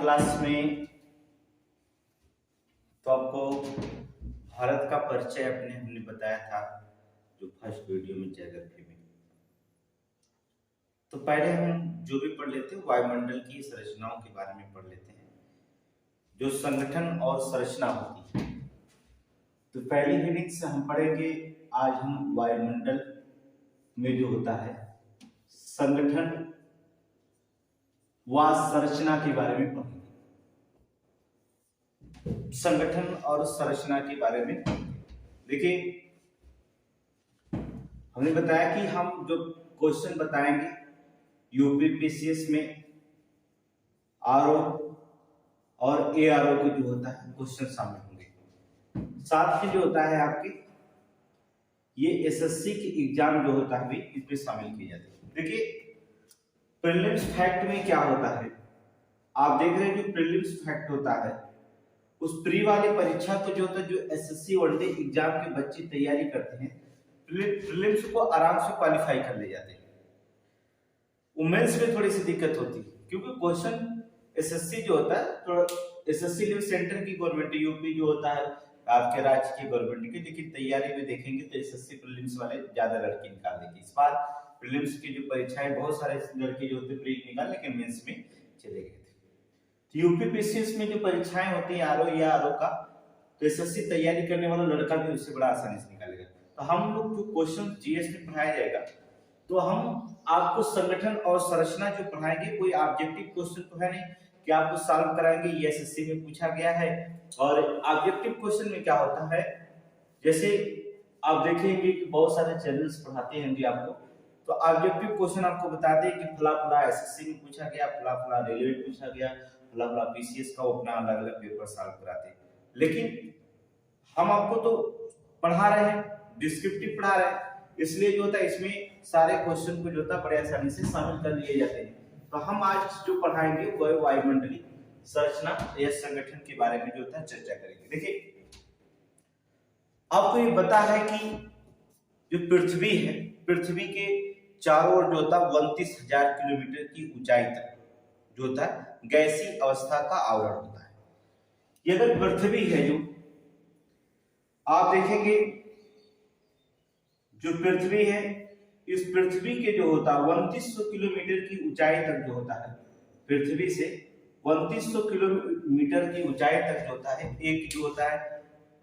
Class में तो आपको भारत का परिचय हमने बताया था जो फर्स्ट वीडियो में ज्योग्राफी में। तो पहले हम जो भी पढ़ लेते हैं वायुमंडल की संरचनाओं के बारे में पढ़ लेते हैं, जो संगठन और संरचना होती है। तो पहली हेडिंग से हम पढ़ेंगे आज हम वायुमंडल में जो होता है संगठन व संरचना के बारे में पढ़ेंगे। संगठन और संरचना के बारे में देखिए, हमने बताया कि हम जो क्वेश्चन बताएंगे यूपीपीसीएस में आरओ और एआरओ के जो होता है क्वेश्चन शामिल होंगे। साथ में जो होता है आपके ये एसएससी की एग्जाम जो होता है भी इसमें शामिल की जाती है। देखिए प्रीलिम्स फैक्ट में क्या होता है, आप देख रहे हैं जो प्रीलिम्स फैक्ट होता है उस प्री वाली परीक्षा को जो होता है जो एसएससी वनडे एग्जाम के बच्चे तैयारी करते हैं प्रीलिम्स को आराम से क्वालिफाई कर ले जाते हैं। वुमेन्स में थोड़ी सी दिक्कत होती है क्योंकि क्वेश्चन एसएससी जो होता है थोड़ा एसएससी लेवल सेंटर की गवर्नमेंट यूपी जो होता है आपके राज्य की गवर्नमेंट की, लेकिन तैयारी में देखेंगे तो एसएससी प्रीलिम्स वाले ज्यादा लड़के निकाल देंगे। इस बार प्रीलिम्स की जो परीक्षाएं बहुत सारे लड़के जो होते प्री निकाल लेकिन मेंस में चले गए थे। तो यूपीपीसीएस में जो परीक्षाएं होती है आरओ या आरओ का, तो एसएससी तैयारी करने वाला लड़का भी उससे बड़ा आसानी से निकालेगा। तो हम लोग जो क्वेश्चन जीएस में पढ़ाया जाएगा तो हम आपको संगठन और संरचना जो पढ़ाएंगे कोई ऑब्जेक्टिव क्वेश्चन तो है नहीं कि आपको सॉल्व कराएंगे, ये एसएससी में पूछा गया है। और ऑब्जेक्टिव क्वेश्चन में क्या होता है, जैसे आप देखेंगे कि बहुत सारे चैनल्स पढ़ाते हैं आपको, तो ऑब्जेक्टिव क्वेश्चन आपको बताते हैं कि फला एसएससी में पूछा गया, फला रेलवे पूछा गया, फला पीसीएस का अपना अलग अलग पेपर सॉल्व कराते हैं। लेकिन हम आपको तो पढ़ा रहे हैं, डिस्क्रिप्टिव पढ़ा रहे हैं, इसलिए जो होता है इसमें सारे क्वेश्चन को जो होता है बड़े आसानी से शामिल कर लिए जाते हैं। तो हम आज जो पढ़ाएंगे वह वायुमंडलीय संरचना या संगठन के बारे में जो होता है चर्चा करेंगे। देखिए आपको ये पता है कि जो पृथ्वी है, पृथ्वी के चारों ओर जो होता है 29,000 किलोमीटर की ऊंचाई तक जो होता है गैसीय अवस्था का आवरण होता है। ये अगर पृथ्वी है जो आप देखेंगे जो पृथ्वी है, इस पृथ्वी के जो होता है 2900 किलोमीटर की ऊंचाई तक जो होता है, पृथ्वी से 2900 किलोमीटर की ऊंचाई तक जो होता है एक जो होता है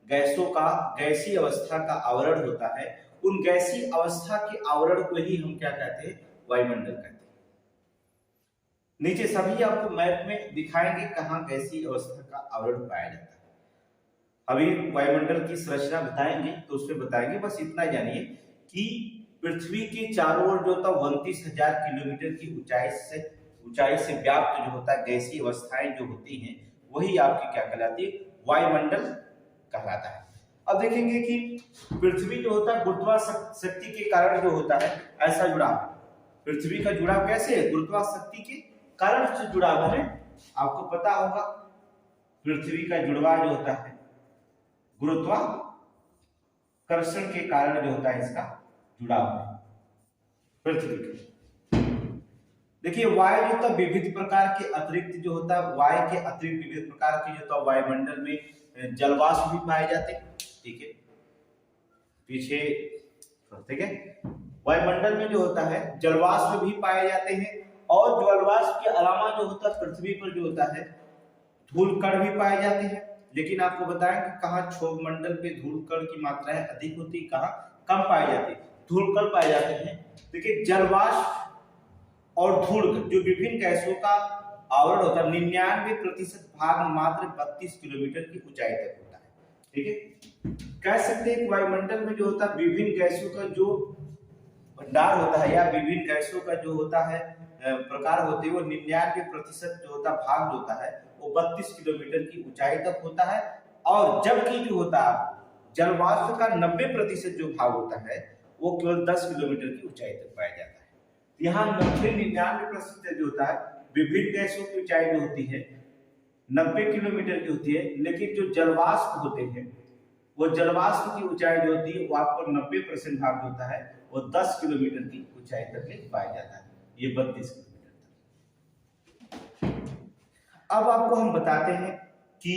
गैसों का गैसीय अवस्था का आवरण होता है। उन गैसीय अवस्था के आवरण को ही हम क्या कहते हैं, वायुमंडल कहते हैं। नीचे सभी आपको मैप में दिखाएंगे कहां गैसीय अवस्था का आवरण पाया जाता है। अभी वायुमंडल की संरचना बताएंगे तो उसमें बताएंगे, बस इतना जानिए कि पृथ्वी के चारों ओर जो होता है 29,000 किलोमीटर की ऊंचाई से व्याप्त जो होता है गैसीय अवस्थाएं जो होती हैं वही आपकी क्या कहलाती है, वायुमंडल कहलाता है। अब देखेंगे कि पृथ्वी जो होता है गुरुत्वाकर्षण के कारण जो होता है ऐसा जुड़ाव, पृथ्वी का जुड़ाव कैसे है, गुरुत्वाकर्षण के कारण से जुड़ाव है। आपको पता होगा पृथ्वी का जुड़वां जो होता है गुरुत्वाकर्षण के कारण जो होता है इसका जुड़ाव है पृथ्वी के। देखिए वायु जो होता है विविध प्रकार के अतिरिक्त जो होता है, वायु के अतिरिक्त विविध प्रकार के जो होता है वायुमंडल में जलवाष्प भी पाए जाते हैं। ठीक है, पीछे ठीक है, वायुमंडल में जो होता है जलवाष्प भी पाए जाते हैं और जलवाष्प के अलावा जो होता है पृथ्वी पर जो होता है धूल कण भी पाए जाते हैं। लेकिन आपको बताएं कि कहाँ क्षोभ मंडल पे धूल कण की मात्राएं अधिक होती है, कहाँ कम पाए जाते हैं, धूल कण पाए जाते हैं। देखिए जलवाष्प और धूल जो विभिन्न गैसों का आवरण होता है 99% भाग मात्र 32 किलोमीटर की ऊंचाई तक होता है। ठीक है, कह सकते हैं कि वायुमंडल में जो होता है विभिन्न गैसों का जो भंडार होता है या विभिन्न गैसों का जो होता है प्रकार होते हैं वो 99% जो होता भाग जो होता है वो 32 किलोमीटर की ऊंचाई तक होता है। और जबकि जो होता है जलवाष्प का 90% जो भाग होता है वो केवल 10 किलोमीटर की ऊंचाई तक पाया जाता है। यहाँ 99% जो होता है विभिन्न गैसों की ऊंचाई जो होती है 90 किलोमीटर की होती है, लेकिन जो जलवाष्प होते हैं वो जलवाष्प की ऊंचाई जो होती है वो आपको 90% भाग होता है वो 10 किलोमीटर की ऊंचाई तक पाया जाता है, ये 32 किलोमीटर तक। अब आपको हम बताते हैं कि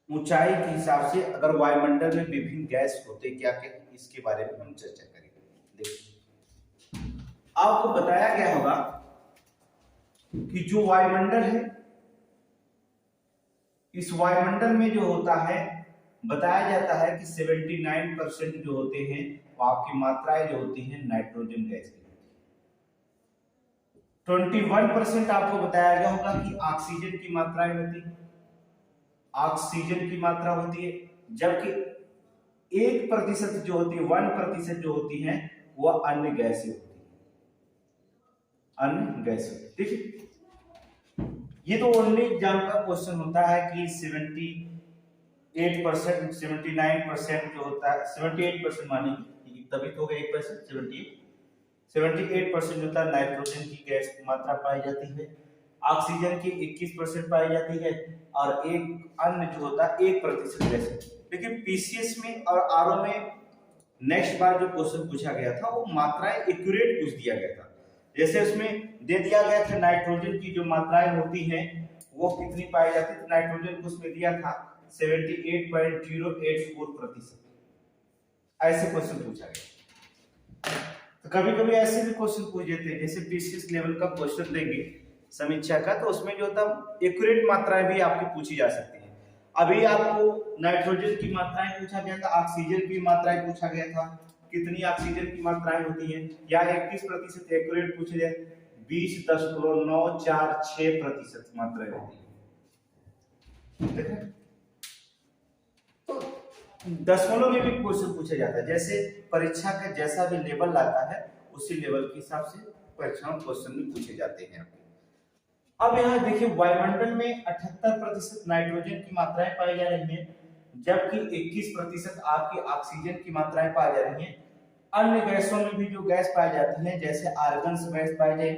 ऊंचाई के हिसाब से अगर वायुमंडल में विभिन्न गैस होते क्या क्या, इसके बारे में हम चर्चा करेंगे। देखिए, आपको बताया गया होगा कि जो वायुमंडल है, इस वायुमंडल में जो होता है, बताया जाता है कि 79% जो होते हैं वो आपकी मात्राएं जो होती हैं नाइट्रोजन गैस की। 21% आपको बताया गया होगा कि ऑक्सीजन की मात्राएं होती है, ऑक्सीजन की मात्रा होती है, जबकि 1% जो होती है, 1% जो होती है वह अन्य गैसें होती है, अन्य गैसें। देखिए, ये तो ओनली एग्जाम का क्वेश्चन होता है कि 78%, 79% जो होता है, 78% मानेंगे तभी तो होगा 1%, 78% होता है नाइट्रोजन की गैस की मात्रा पाई जाती है, ऑक्सीजन की 21% पाई जाती है, और एक अन्य जो होता है 1% गैस है। लेकिन पीसीएस में और आरओ में नेक्स्ट बार जो क्वेश्चन पूछा गया था वो मात्राएं एक्यूरेट पूछ दिया गया था। जैसे उसमें दे दिया गया था नाइट्रोजन की जो मात्राएं होती हैं वो कितनी पाई जाती है, नाइट्रोजन को उसमें दिया था 78.084%। ऐसे क्वेश्चन पूछा गया। तो कभी कभी ऐसे भी क्वेश्चन पूछ देते हैं, जैसे पीसीएस लेवल का क्वेश्चन देंगे समीक्षा का, तो उसमें जो होता है एक्यूरेट मात्राएं भी आपकी पूछी जा सकती है। अभी आपको नाइट्रोजन की मात्राएं पूछा गया था, ऑक्सीजन की मात्राएं पूछा गया था, कितनी ऑक्सीजन की मात्राएं होती हैं, या 21% एक्यूरेट पूछ लिया, 20.946% मात्राएं होती है। तो दशमलव में भी क्वेश्चन पूछा जाता है, जैसे परीक्षा का जैसा भी लेवल आता है उसी लेवल के हिसाब से परीक्षा में क्वेश्चन भी पूछे जाते हैं। अब यहाँ देखिए, वायुमंडल में 78% नाइट्रोजन की मात्राएं पाई जा रही हैं, जबकि 21% आपकी ऑक्सीजन की मात्राएं पाई जा रही हैं। अन्य गैसों में भी जो गैस पाई जाती है, जैसे आर्गन गैस पाई जाए,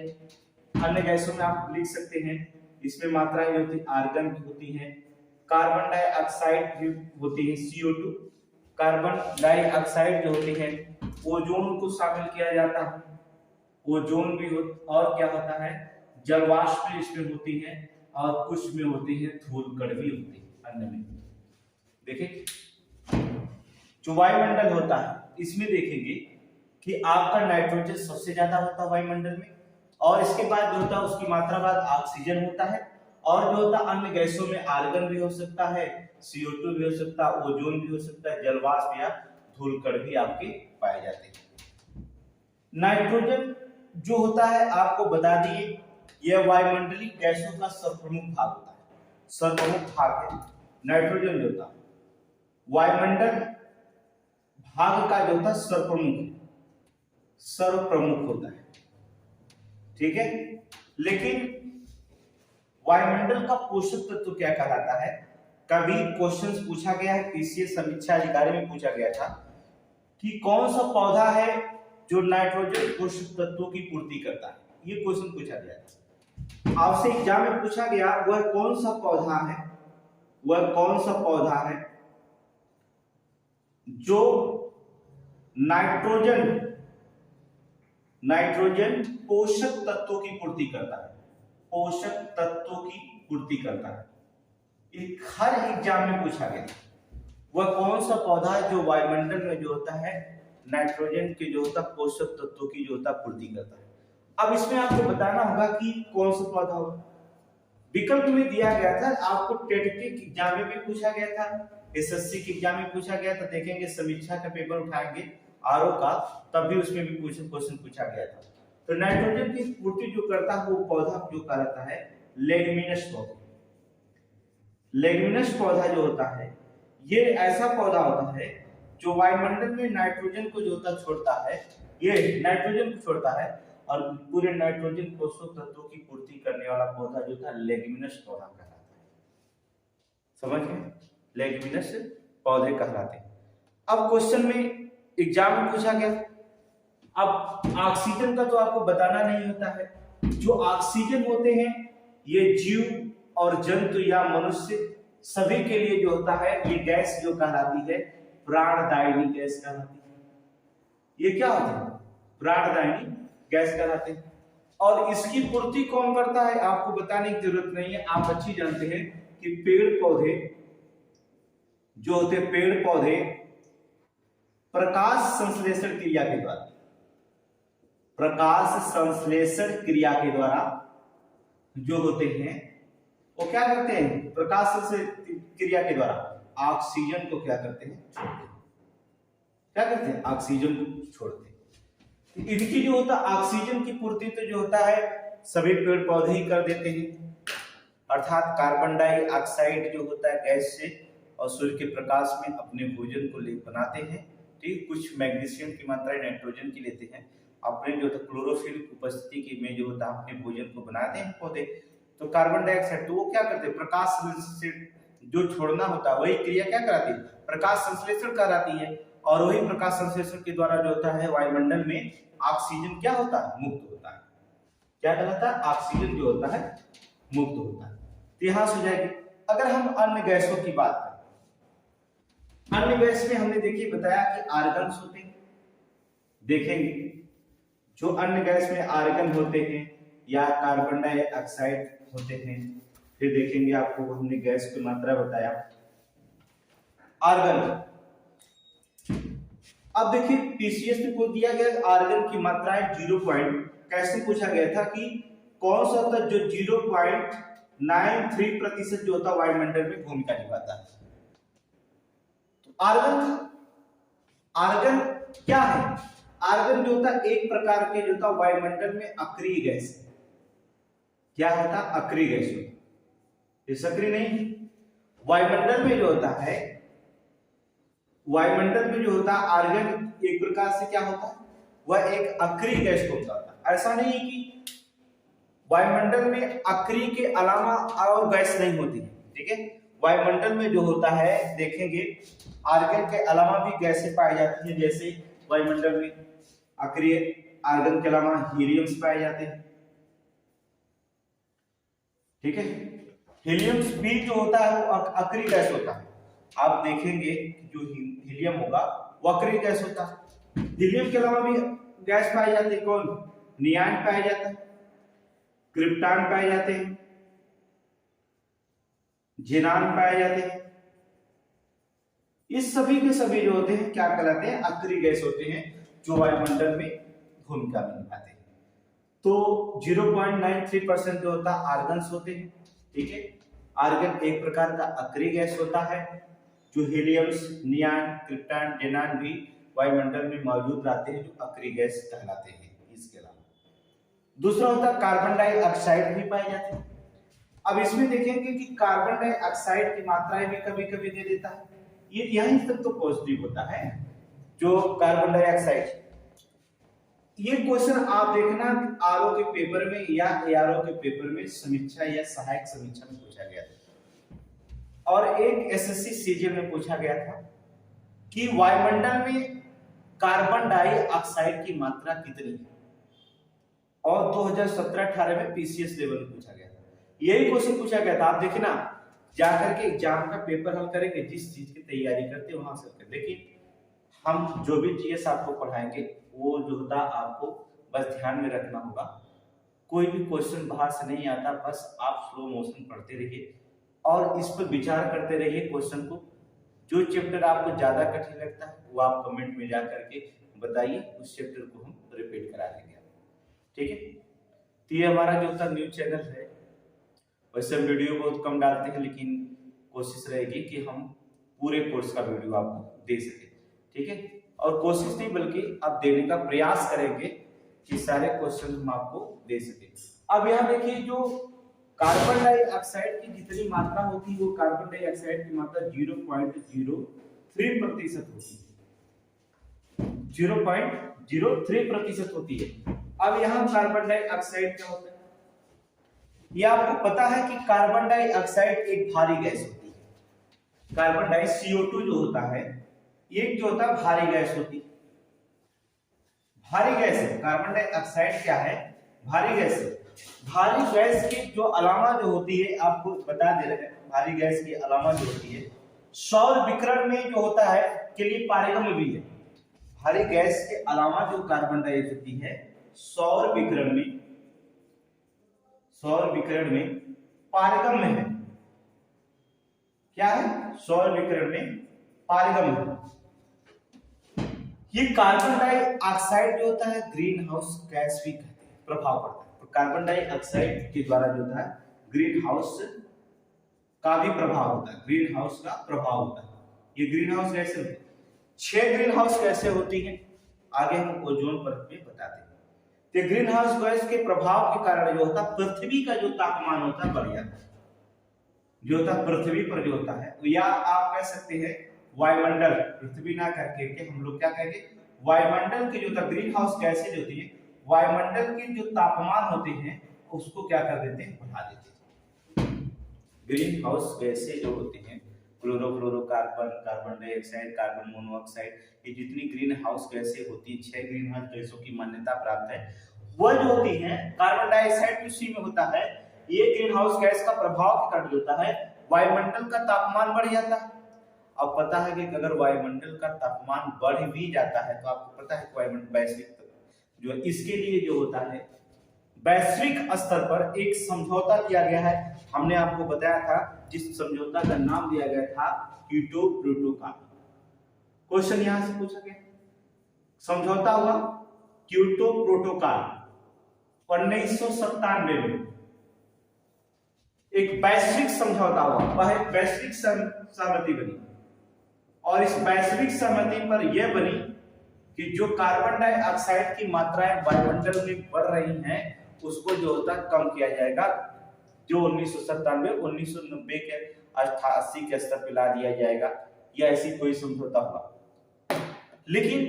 अन्य गैसों में आप लिख सकते हैं, इसमें मात्राएं होती है, आर्गन की होती है, कार्बन डाइऑक्साइड भी होती है CO2, कार्बन डाइऑक्साइड जो होती है, ओजोन को शामिल किया जाता है, ओजोन भी और क्या होता है, जलवाष्प भी इसमें होती है, और कुछ में होती है धूलकण भी होती है अन्य में। देखिए, जो वायुमंडल होता है इसमें देखेंगे कि आपका नाइट्रोजन सबसे ज्यादा होता है वायुमंडल में, और इसके बाद जो होता है उसकी मात्रा बाद ऑक्सीजन होता है, और जो होता है अन्य गैसों में आर्गन भी हो सकता है, CO2 भी हो सकता है, ओजोन भी हो सकता है, जलवाष्प या धूलकण भी आपके पाए जाते हैं। नाइट्रोजन जो होता है आपको बता दिए, यह वायुमंडलीय गैसों का सर्वप्रमुख भाग होता है, सर्वप्रमुख भाग है नाइट्रोजन जो होता है, वायुमंडल भाग का जो होता है सर्वप्रमुख होता है, ठीक है। लेकिन वायुमंडल का पोषक तत्व क्या कहलाता है, कभी क्वेश्चन पूछा गया है, पीसीएस समीक्षा अधिकारी में पूछा गया था कि कौन सा पौधा है जो नाइट्रोजन पोषक तत्वों की पूर्ति करता है, ये क्वेश्चन पूछा गया था आपसे एग्जाम में, पूछा गया वह कौन सा पौधा है, वह कौन सा पौधा है जो नाइट्रोजन पोषक तत्वों की पूर्ति करता है, पोषक तत्वों की पूर्ति करता है। एक हर एग्जाम में पूछा गया, वह कौन सा पौधा है जो वायुमंडल में जो होता है नाइट्रोजन के जो होता है पोषक तत्वों की जो होता है पूर्ति करता है। अब इसमें आपको बताना होगा कि कौन सा पौधा होगा। विकल्प में दिया गया था, आपको टेट के एग्जाम में भी पूछा गया था, एसएससी के एग्जाम में पूछा गया था, देखेंगे समीक्षा का पेपर उठाएंगे आरओ का, तब भी उसमें भी क्वेश्चन पूछा गया था। तो नाइट्रोजन की पूर्ति जो करता है वो पौधा जो कहलाता है लेग्यूमिनस पौधा। लेग्यूमिनस पौधा जो होता है ये ऐसा पौधा होता है जो वायुमंडल में नाइट्रोजन को जो होता छोड़ता है, ये नाइट्रोजन को छोड़ता है और पूरे नाइट्रोजन पोषक तत्वों की पूर्ति करने वाला पौधा जो था लेग्यूमिनस पौधा कहलाता है। समझ गए, लेग्यूमिनस पौधे कहलाते हैं। अब क्वेश्चन में एग्जाम में पूछा गया, अब ऑक्सीजन का तो आपको बताना नहीं होता है, जो ऑक्सीजन होते हैं ये जीव और जंतु या मनुष्य सभी के लिए जो होता है ये गैस जो कहलाती है प्राणदायिनी गैस कहलाती है। ये क्या होता है, प्राणदायिनी गैस कहलाते हैं। और इसकी पूर्ति कौन करता है आपको बताने की जरूरत नहीं है, आप अच्छी जानते हैं कि पेड़ पौधे जो होते हैं, पेड़ पौधे प्रकाश संश्लेषण क्रिया के द्वारा, प्रकाश संश्लेषण क्रिया के द्वारा जो होते हैं वो क्या करते हैं, प्रकाश संश्लेषण क्रिया के द्वारा ऑक्सीजन को क्या करते हैं, छोड़ते हैं। क्या करते हैं, ऑक्सीजन को छोड़ते हैं। इनकी जो होता है ऑक्सीजन की पूर्ति तो जो होता है सभी पेड़ पौधे ही कर देते हैं, अर्थात कार्बन डाइऑक्साइड जो होता है गैस से और सूर्य के प्रकाश में अपने भोजन को ले बनाते हैं। ठीक, कुछ मैग्नीशियम की मात्रा नाइट्रोजन की लेते हैं, अपने जो होता क्लोरोफिल की उपस्थिति की में जो होता है अपने भोजन को बनाते हैं पौधे। तो कार्बन डाइऑक्साइड तो वो क्या करते हैं, प्रकाश संश्लेषण जो छोड़ना होता है वही क्रिया क्या कराती है, प्रकाश संश्लेषण कराती है। और वही प्रकाश संश्लेषण के द्वारा जो होता है वायुमंडल में ऑक्सीजन क्या होता है, मुक्त होता है। क्या कहलाता है, ऑक्सीजन जो होता है मुक्त होता है। तो यहां से हो जाएगी। अगर हम अन्य गैसों की बात करें, अन्य गैस में हमने देखिए बताया कि आर्गन्स होते हैं। देखेंगे जो अन्य गैस में आर्गन होते हैं या कार्बन डाइऑक्साइड होते हैं। फिर देखेंगे आपको हमने गैस की मात्रा बताया आर्गन। अब देखिए पीसीएस में को दिया गया आर्गन की मात्रा है 0 पॉइंट, कैसे पूछा गया था कि कौन सा होता है जो 0.93% जो होता है वायुमंडल में भूमिका निभाता है। तो आर्गन क्या है, आर्गन जो होता है एक प्रकार के जो होता है वायुमंडल में अक्रिय गैस है। क्या होता है, अक्रिय गैस होता है, ये सक्रिय नहीं। वायुमंडल में जो होता है, वायुमंडल में जो होता है आर्गन एक प्रकार से क्या होता है, वह एक अक्रिय गैस को बताता है। ऐसा नहीं कि वायुमंडल में अक्रिय के अलावा और गैस नहीं होती है। ठीक है, वायुमंडल में जो होता है देखेंगे आर्गन के अलावा भी गैसें पाई जाती है। जैसे वायुमंडल में अक्रिय आर्गन के अलावा हीलियम्स पाए जाते हैं। ठीक है, हीलियम्स भी जो होता है वो अक्रिय गैस होता है। आप देखेंगे जो हीलियम होगा वो अक्रिय गैस होता है। हीलियम के अलावा भी गैस पाई जाती है, कौन, नियान पाया जाता है, क्रिप्टॉन पाए जाते हैं, ज़ेनान पाए जाते हैं। इस सभी के सभी जो होते हैं क्या कहलाते हैं, अक्रिय गैस होते हैं जो वायुमंडल में भूमिका निभाते हैं। तो 0.93% जो होता है आर्गन्स होते हैं। ठीक है, आर्गन एक प्रकार का अक्रिय गैस होता है जो हीलियम्स, नियान, क्रिप्टॉन, ज़ेनान भी वायुमंडल में मौजूद रहते हैं जो अक्रिय गैस कहलाते हैं। इसके अलावा दूसरा होता है कार्बन डाइऑक्साइड भी पाए जाते हैं। अब इसमें देखेंगे कि कार्बन डाइऑक्साइड की मात्राएं भी कभी कभी दे देता है, ये यहीं तक तो पॉजिटिव होता है जो कार्बन डाइऑक्साइड। ये क्वेश्चन आप देखना आरओ के पेपर में या एआरओ के पेपर में समीक्षा या सहायक समीक्षा में पूछा गया था, और एक एसएससी सीजीएल में पूछा गया था कि वायुमंडल में कार्बन डाइऑक्साइड की मात्रा कितनी है, और 2017-18 में पीसीएस लेवल में पूछा गया था। यही क्वेश्चन पूछा गया था। आप देखना जाकर के एग्जाम का पेपर हल करेंगे, जिस चीज की तैयारी करते वहां से करते। लेकिन हम जो भी जीएस आपको पढ़ाएंगे वो जो होता आपको बस ध्यान में रखना होगा। कोई भी क्वेश्चन बाहर से नहीं आता, बस आप स्लो मोशन पढ़ते रहिए और इस पर विचार करते रहिए क्वेश्चन को। जो चैप्टर आपको ज्यादा कठिन लगता है वो आप कमेंट में जा करके बताइए, उस चैप्टर को हम रिपीट करा देंगे। ठीक है, तो ये हमारा जो होता न्यूज चैनल है, वैसे वीडियो बहुत कम डालते हैं लेकिन कोशिश रहेगी कि हम पूरे कोर्स का वीडियो आपको दे सके। ठीक है, और कोशिश नहीं बल्कि आप देने का प्रयास करेंगे कि सारे क्वेश्चन हम आपको दे सके। अब यहाँ देखिए जो कार्बन डाइऑक्साइड की जितनी मात्रा होती है वो कार्बन डाइऑक्साइड की मात्रा 0.03% होती है, 0.03% होती है। अब यहाँ कार्बन डाइऑक्साइड क्या होता है, ये आपको पता है कि कार्बन डाइऑक्साइड एक भारी गैस होती है। कार्बन डाइ CO2 जो होता है एक जो होता है भारी गैस होती है, भारी गैस है। कार्बन डाइऑक्साइड क्या है, भारी गैस है। भारी गैस के जो अलावा जो होती है आपको बता दे रहे हैं, भारी गैस के अलावा जो होती है सौर विकिरण में जो होता है के लिए पारगम्य भी है। भारी गैस के अलावा जो कार्बन डाइऑक्साइड होती है सौर विकिरण में सौर विकिरण में पारगम्य है। क्या है? सौर विकिरण में पारगम्य है। ये कार्बन डाइऑक्साइड जो होता है ग्रीन हाउस गैस भी कहते हैं, प्रभाव पड़ता है। तो कार्बन डाइऑक्साइड के द्वारा जो होता है ग्रीन हाउस का भी प्रभाव होता है, ग्रीन हाउस का प्रभाव होता है। ये ग्रीन हाउस गैसें होती है। 6 ग्रीन हाउस गैसें होती हैं, आगे हम ओजोन परत में बताते हैं। तो ग्रीन हाउस गैस के प्रभाव के कारण जो होता है पृथ्वी का जो तापमान होता है बढ़ जाता है, जो होता है पृथ्वी पर जो होता है, या आप कह सकते हैं वायुमंडल, पृथ्वी ना करके के हम लोग क्या कहेंगे वायुमंडल की जो होता ग्रीन हाउस गैसें जो होती है वायुमंडल के जो तापमान होते हैं उसको क्या कर देते हैं, बढ़ा देते हैं। ग्रीन हाउस गैसें जो होती हैं chlorofluorocarbon, carbon dioxide, carbon monoxide, ये जितनी ग्रीन हाउस गैसें होती है 6 ग्रीन हाउस गैसों की मान्यता प्राप्त है। वह जो होती है कार्बन डाइऑक्साइड उसी में होता है, ये ग्रीन हाउस गैस का प्रभाव के कारण होता है वायुमंडल का तापमान बढ़ जाता है। अब पता है कि अगर वायुमंडल का तापमान बढ़ भी जाता है तो आपको पता है वायुमंडल वैश्विक जो इसके लिए जो होता है वैश्विक स्तर पर एक समझौता किया गया है। हमने आपको बताया था जिस समझौता का नाम दिया गया था क्योटो प्रोटोकॉल। क्वेश्चन यहां से पूछा गया, समझौता हुआ क्योटो प्रोटोकॉल 1997 में एक वैश्विक समझौता हुआ, वह वैश्विक सहमति बनी। और इस वैश्विक सहमति पर यह बनी कि जो कार्बन डाइऑक्साइड की मात्राएं वायुमंडल में बढ़ रही हैं उसको जो होता कम किया जाएगा, जो 1997 1990 के 80 के स्तर पर ला दिया जाएगा, या ऐसी कोई समझौता हुआ। लेकिन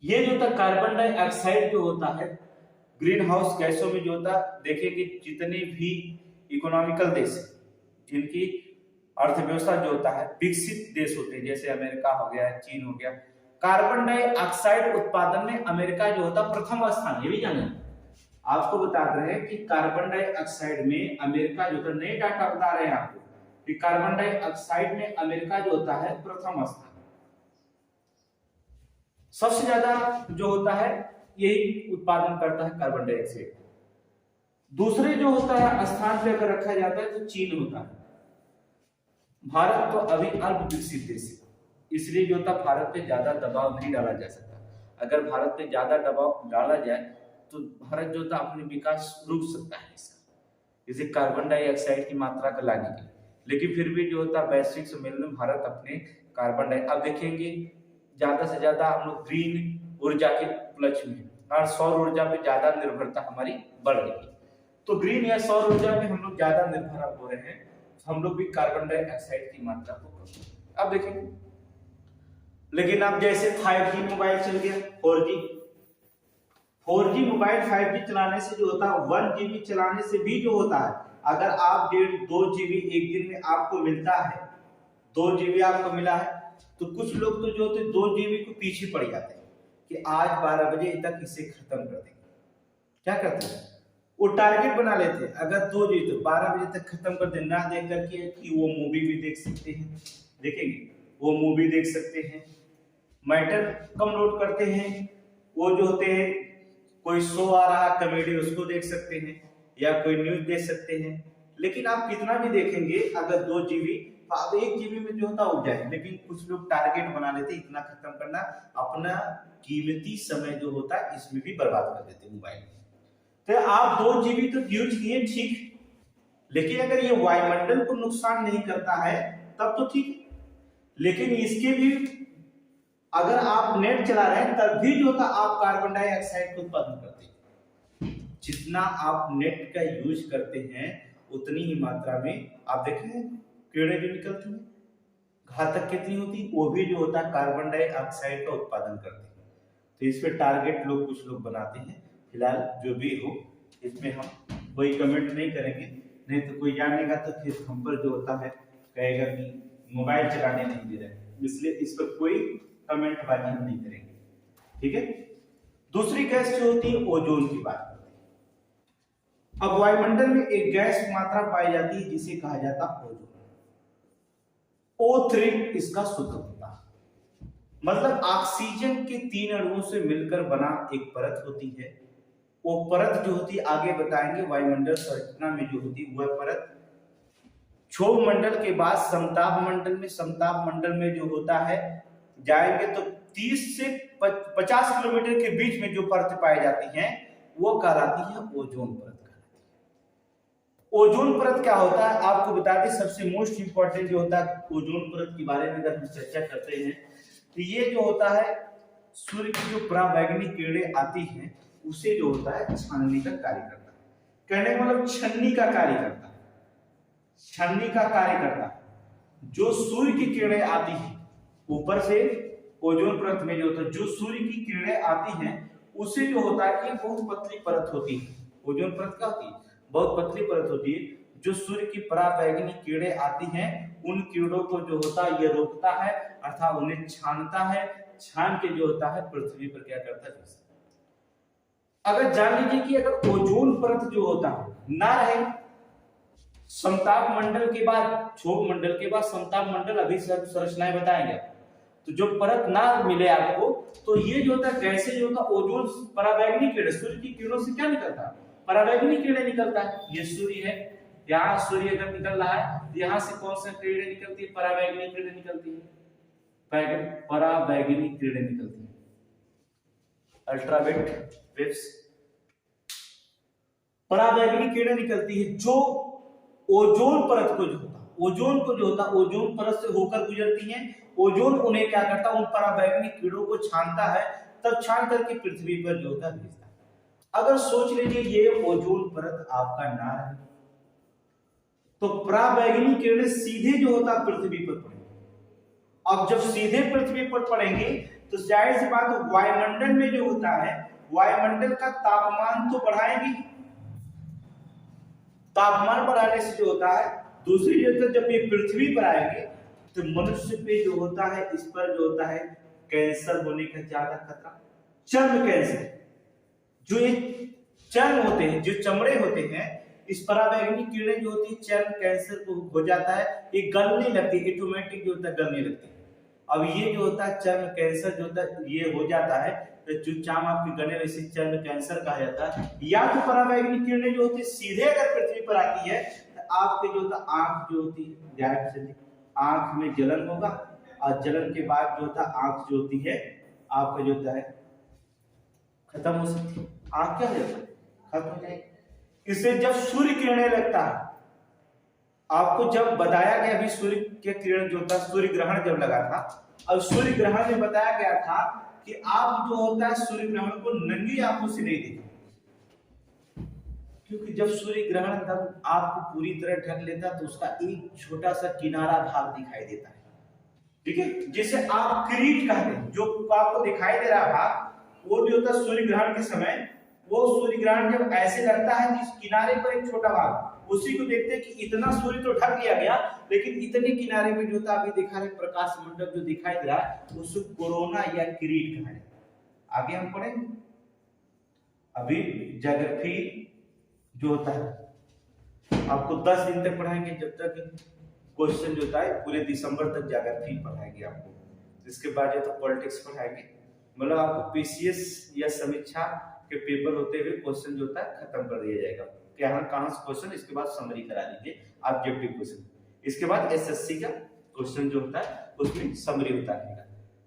ये जो था कार्बन डाइऑक्साइड जो होता है ग्रीन हाउस गैसों में जो होता देखिए कि जितने भी इकोनॉमिकल देश जिनकी अर्थव्यवस्था जो होता है विकसित देश होते हैं, जैसे अमेरिका हो गया, चीन हो गया, कार्बन डाइऑक्साइड उत्पादन में अमेरिका जो होता प्रथम स्थान। ये भी जाने आपको बता रहे हैं कि कार्बन डाइऑक्साइड में अमेरिका जो होता, नए डाटा बता रहे हैं आपको कि कार्बन डाइऑक्साइड में अमेरिका जो होता है प्रथम स्थान, सबसे ज्यादा जो होता है यही उत्पादन करता है कार्बन डाइऑक्साइड। दूसरे जो होता है स्थान पे अगर रखा जाता है तो चीन होता है। भारत तो अभी अल्प विकसित देश है, इसलिए जो होता भारत पे ज्यादा दबाव नहीं डाला जा सकता। अगर भारत पे ज्यादा दबाव डाला जाए तो भारत जो होता अपने विकास रुक सकता है इसका, जैसे कार्बन डाइऑक्साइड की मात्रा को लाने के लिए। लेकिन फिर भी जो होता वैश्विक सम्मेलन में भारत अपने कार्बन डाइ अब देखेंगे ज्यादा से ज्यादा हम लोग ग्रीन ऊर्जा के उपलक्ष्य में और सौर ऊर्जा पे ज्यादा निर्भरता हमारी बढ़ रही है। तो ग्रीन या सौर ऊर्जा में हम लोग ज्यादा निर्भर हो रहे हैं, हम लोग भी कार्बन डाइऑक्साइड की मात्रा को कम। अब देखेंगे लेकिन अब जैसे 5G मोबाइल चल गया, 4G मोबाइल 5G चलाने से जो होता है 1 GB चलाने से भी जो होता है, अगर आप 1.5-2 GB एक दिन में आपको मिलता है, 2 GB आपको मिला है, तो कुछ लोग तो जो होते 2 GB को पीछे पड़ जाते हैं कि आज 12 बजे तक इसे खत्म कर देंगे। क्या करते हैं वो टारगेट बना लेते हैं, अगर 2 GB तो 12 बजे तक खत्म कर देना, देख करके कि वो मूवी भी देख सकते हैं, देखेंगे वो मूवी देख सकते हैं, मैटर कम लोड करते हैं, वो जो होते हैं कोई शो आ रहा कॉमेडी उसको देख सकते हैं या कोई न्यूज देख सकते हैं। लेकिन आप कितना भी देखेंगे अगर 2 GB तो आप 1 GB में जो होता उठ जाए। लेकिन कुछ लोग टारगेट बना लेते इतना खत्म करना, अपना कीमती समय जो होता है इसमें भी बर्बाद कर देते मोबाइल में। तो आप 2 GB तो यूज किए ठीक, लेकिन अगर ये वायुमंडल को नुकसान नहीं करता है तब तो ठीक है। लेकिन इसके भी अगर आप नेट चला रहे हैं तब भी जो होता आप कार्बन डाइऑक्साइड का उत्पादन करते हैं। जितना आप नेट का यूज करते हैं उतनी ही मात्रा में आप देखें कीड़े जो निकलते हैं घातक कितनी होती, वो भी जो होता है कार्बन डाइऑक्साइड का उत्पादन करते हैं। तो इस पे टारगेट लोग कुछ लोग बनाते हैं। फिलहाल जो भी हो इसमें हम कोई कमेंट नहीं करेंगे, नहीं तो कोई जानेगा तो फिर हम पर जो होता है कहेगा कि मोबाइल चलाने नहीं दे रहे, इसलिए इस पर कोई कमेंट बाजी हम नहीं करेंगे। ठीक है, दूसरी गैस जो होती है ओजोन की बात करते हैं। अब वायुमंडल में एक गैस मात्रा पाई जाती है जिसे कहा जाता है ओजोन। O3 इसका सूत्र होता है, मतलब ऑक्सीजन के 3 अणुओं से मिलकर बना एक परत होती है वो परत जो होती है आगे बताएंगे वायुमंडल संरचना में जो होती है वह परत। क्षोभ मंडल के बाद समताप मंडल में, समताप मंडल में जो होता है जाएंगे तो 30 से 50 किलोमीटर के बीच में जो परत पाई जाती हैं वो कहलाती है ओजोन परत। ओजोन परत क्या होता है आपको बता दें, सबसे मोस्ट इंपॉर्टेंट जो होता है ओजोन परत के बारे में अगर हम चर्चा करते हैं तो ये जो होता है सूर्य की जो परावैंगनी किरणें आती हैं उसे जो होता है छानने का कार्य करता है। कहने का मतलब छन्नी का कार्य करता है, छन्नी का कार्य करता है। जो सूर्य की किरणें आती हैं ऊपर से ओजोन परत में जो होता है, जो सूर्य की किरणें आती हैं उसे जो होता है ये बहुत पतली परत होती है। ओजोन परत क्या होती है? बहुत पतली परत होती है। जो सूर्य की परावैंगनी किरणें आती हैं उन किरणों को जो होता है ये रोकता है अर्थात उन्हें छानता है। छान के जो होता है पृथ्वी पर क्या करता है। अगर जान लीजिए कि अगर ओजोन परत जो होता है ना रहे, समताप मंडल के बाद, क्षोभ मंडल के बाद समताप मंडल, अभी सब संरचनाएं बताएंगे, तो जो परत ना मिले आपको तो ये जो होता है कैसे जो होता है ओजोन परावैंगनी किरण, सूर्य की किरणों से क्या निकलता है? परावैंगनी किरणें निकलता है। ये सूर्य है, यहाँ सूर्य अगर निकल रहा है तो यहाँ से कौन सा किरणें निकलती है? परावैंगनी किरणें निकलती है, परावैंगनी किरणें निकलती है, अल्ट्रावायलेट वेव्स, परावैंगनी किरणें निकलती है जो ओजोन परत को जो होता है, ओजोन को जो होता है ओजोन परत से होकर गुजरती हैं। ओजोन उन्हें क्या करता है? उन परावैंगनी किरणों को छानता है, तब छान करके पृथ्वी पर जो होता है भेजता है। अगर सोच लीजिए ये ओजोन परत आपका ना रहे तो परावैंगनी किरणें सीधे जो होता है पृथ्वी पर पड़ेंगी। अब जब सीधे पृथ्वी पर पड़ेंगे तो जाहिर सी बात वायुमंडल में जो होता है वायुमंडल का तापमान तो बढ़ाएगी। तापमान बढ़ाने से जो होता है दूसरी जगह जब ये पृथ्वी पर आएंगे तो मनुष्य पे जो होता है इस पर जो होता है कैंसर होने का ज्यादा खतरा। चर्म कैंसर, जो ये चर्म होते हैं, जो चमड़े होते हैं, इस परावैंगनी किरणें जो होती है चर्म कैंसर को हो जाता है, ये गलने लगती है, ऑटोमेटिक जो होता है गलने लगती है। अब ये जो होता है चर्म कैंसर जो होता है ये हो जाता है तो चुपचाप आपकी गले में से चर्म कैंसर कहा जाता है। या तो परावैंगनी किरणें जो होती है सीधे अगर पृथ्वी पर आती है तो आपके जो होता आंख जो होती है आंख में जलन होगा और जलन के बाद जो होता आंख जो होती है आपका जो होता है खत्म हो सकती है। आंख क्या हो जाता है? खत्म हो जाएगी। इसे जब सूर्य किरणें लगता है, आपको जब बताया गया अभी सूर्य के किरण जो होता है सूर्य ग्रहण जब लगा था, अब सूर्य ग्रहण में बताया गया था कि आप जो होता है सूर्य ग्रहण को नंगी आंखों से नहीं देखें, क्योंकि जब सूर्य ग्रहण तब आपको पूरी तरह ढक लेता तो उसका एक छोटा सा किनारा भाग दिखाई देता है, ठीक है, जिसे आप किरीट कहते हैं। जो आपको दिखाई दे रहा भाग वो जो होता है सूर्य ग्रहण के समय, वो सूर्य ग्रहण जब ऐसे लगता है कि किनारे पर एक छोटा भाग, उसी को देखते हैं कि इतना सूर्य तो ढक लिया गया लेकिन इतने किनारे में जो होता अभी दिखा रहे प्रकाश मंडल जो दिखाई दे रहा है उसको कोरोना या किरीट कहा जाता है। आगे हम पढ़ेंगे। अभी ज्योग्राफी जो होता है आपको 10 दिन तक पढ़ाएंगे, जब तक क्वेश्चन जो होता है पूरे दिसंबर तक ज्योग्राफी पढ़ाएंगे आपको। इसके बाद जो तो पॉलिटिक्स पढ़ाएंगे, मतलब आपको पीसीएस या समीक्षा के पेपर होते हुए क्वेश्चन जो होता है खत्म कर दिया जाएगा। कहां से क्वेश्चन, इसके बाद समरी करा दीजिए ऑब्जेक्टिव क्वेश्चन, इसके बाद एसएससी का क्वेश्चन जो होता है उसमें समरी बता देगा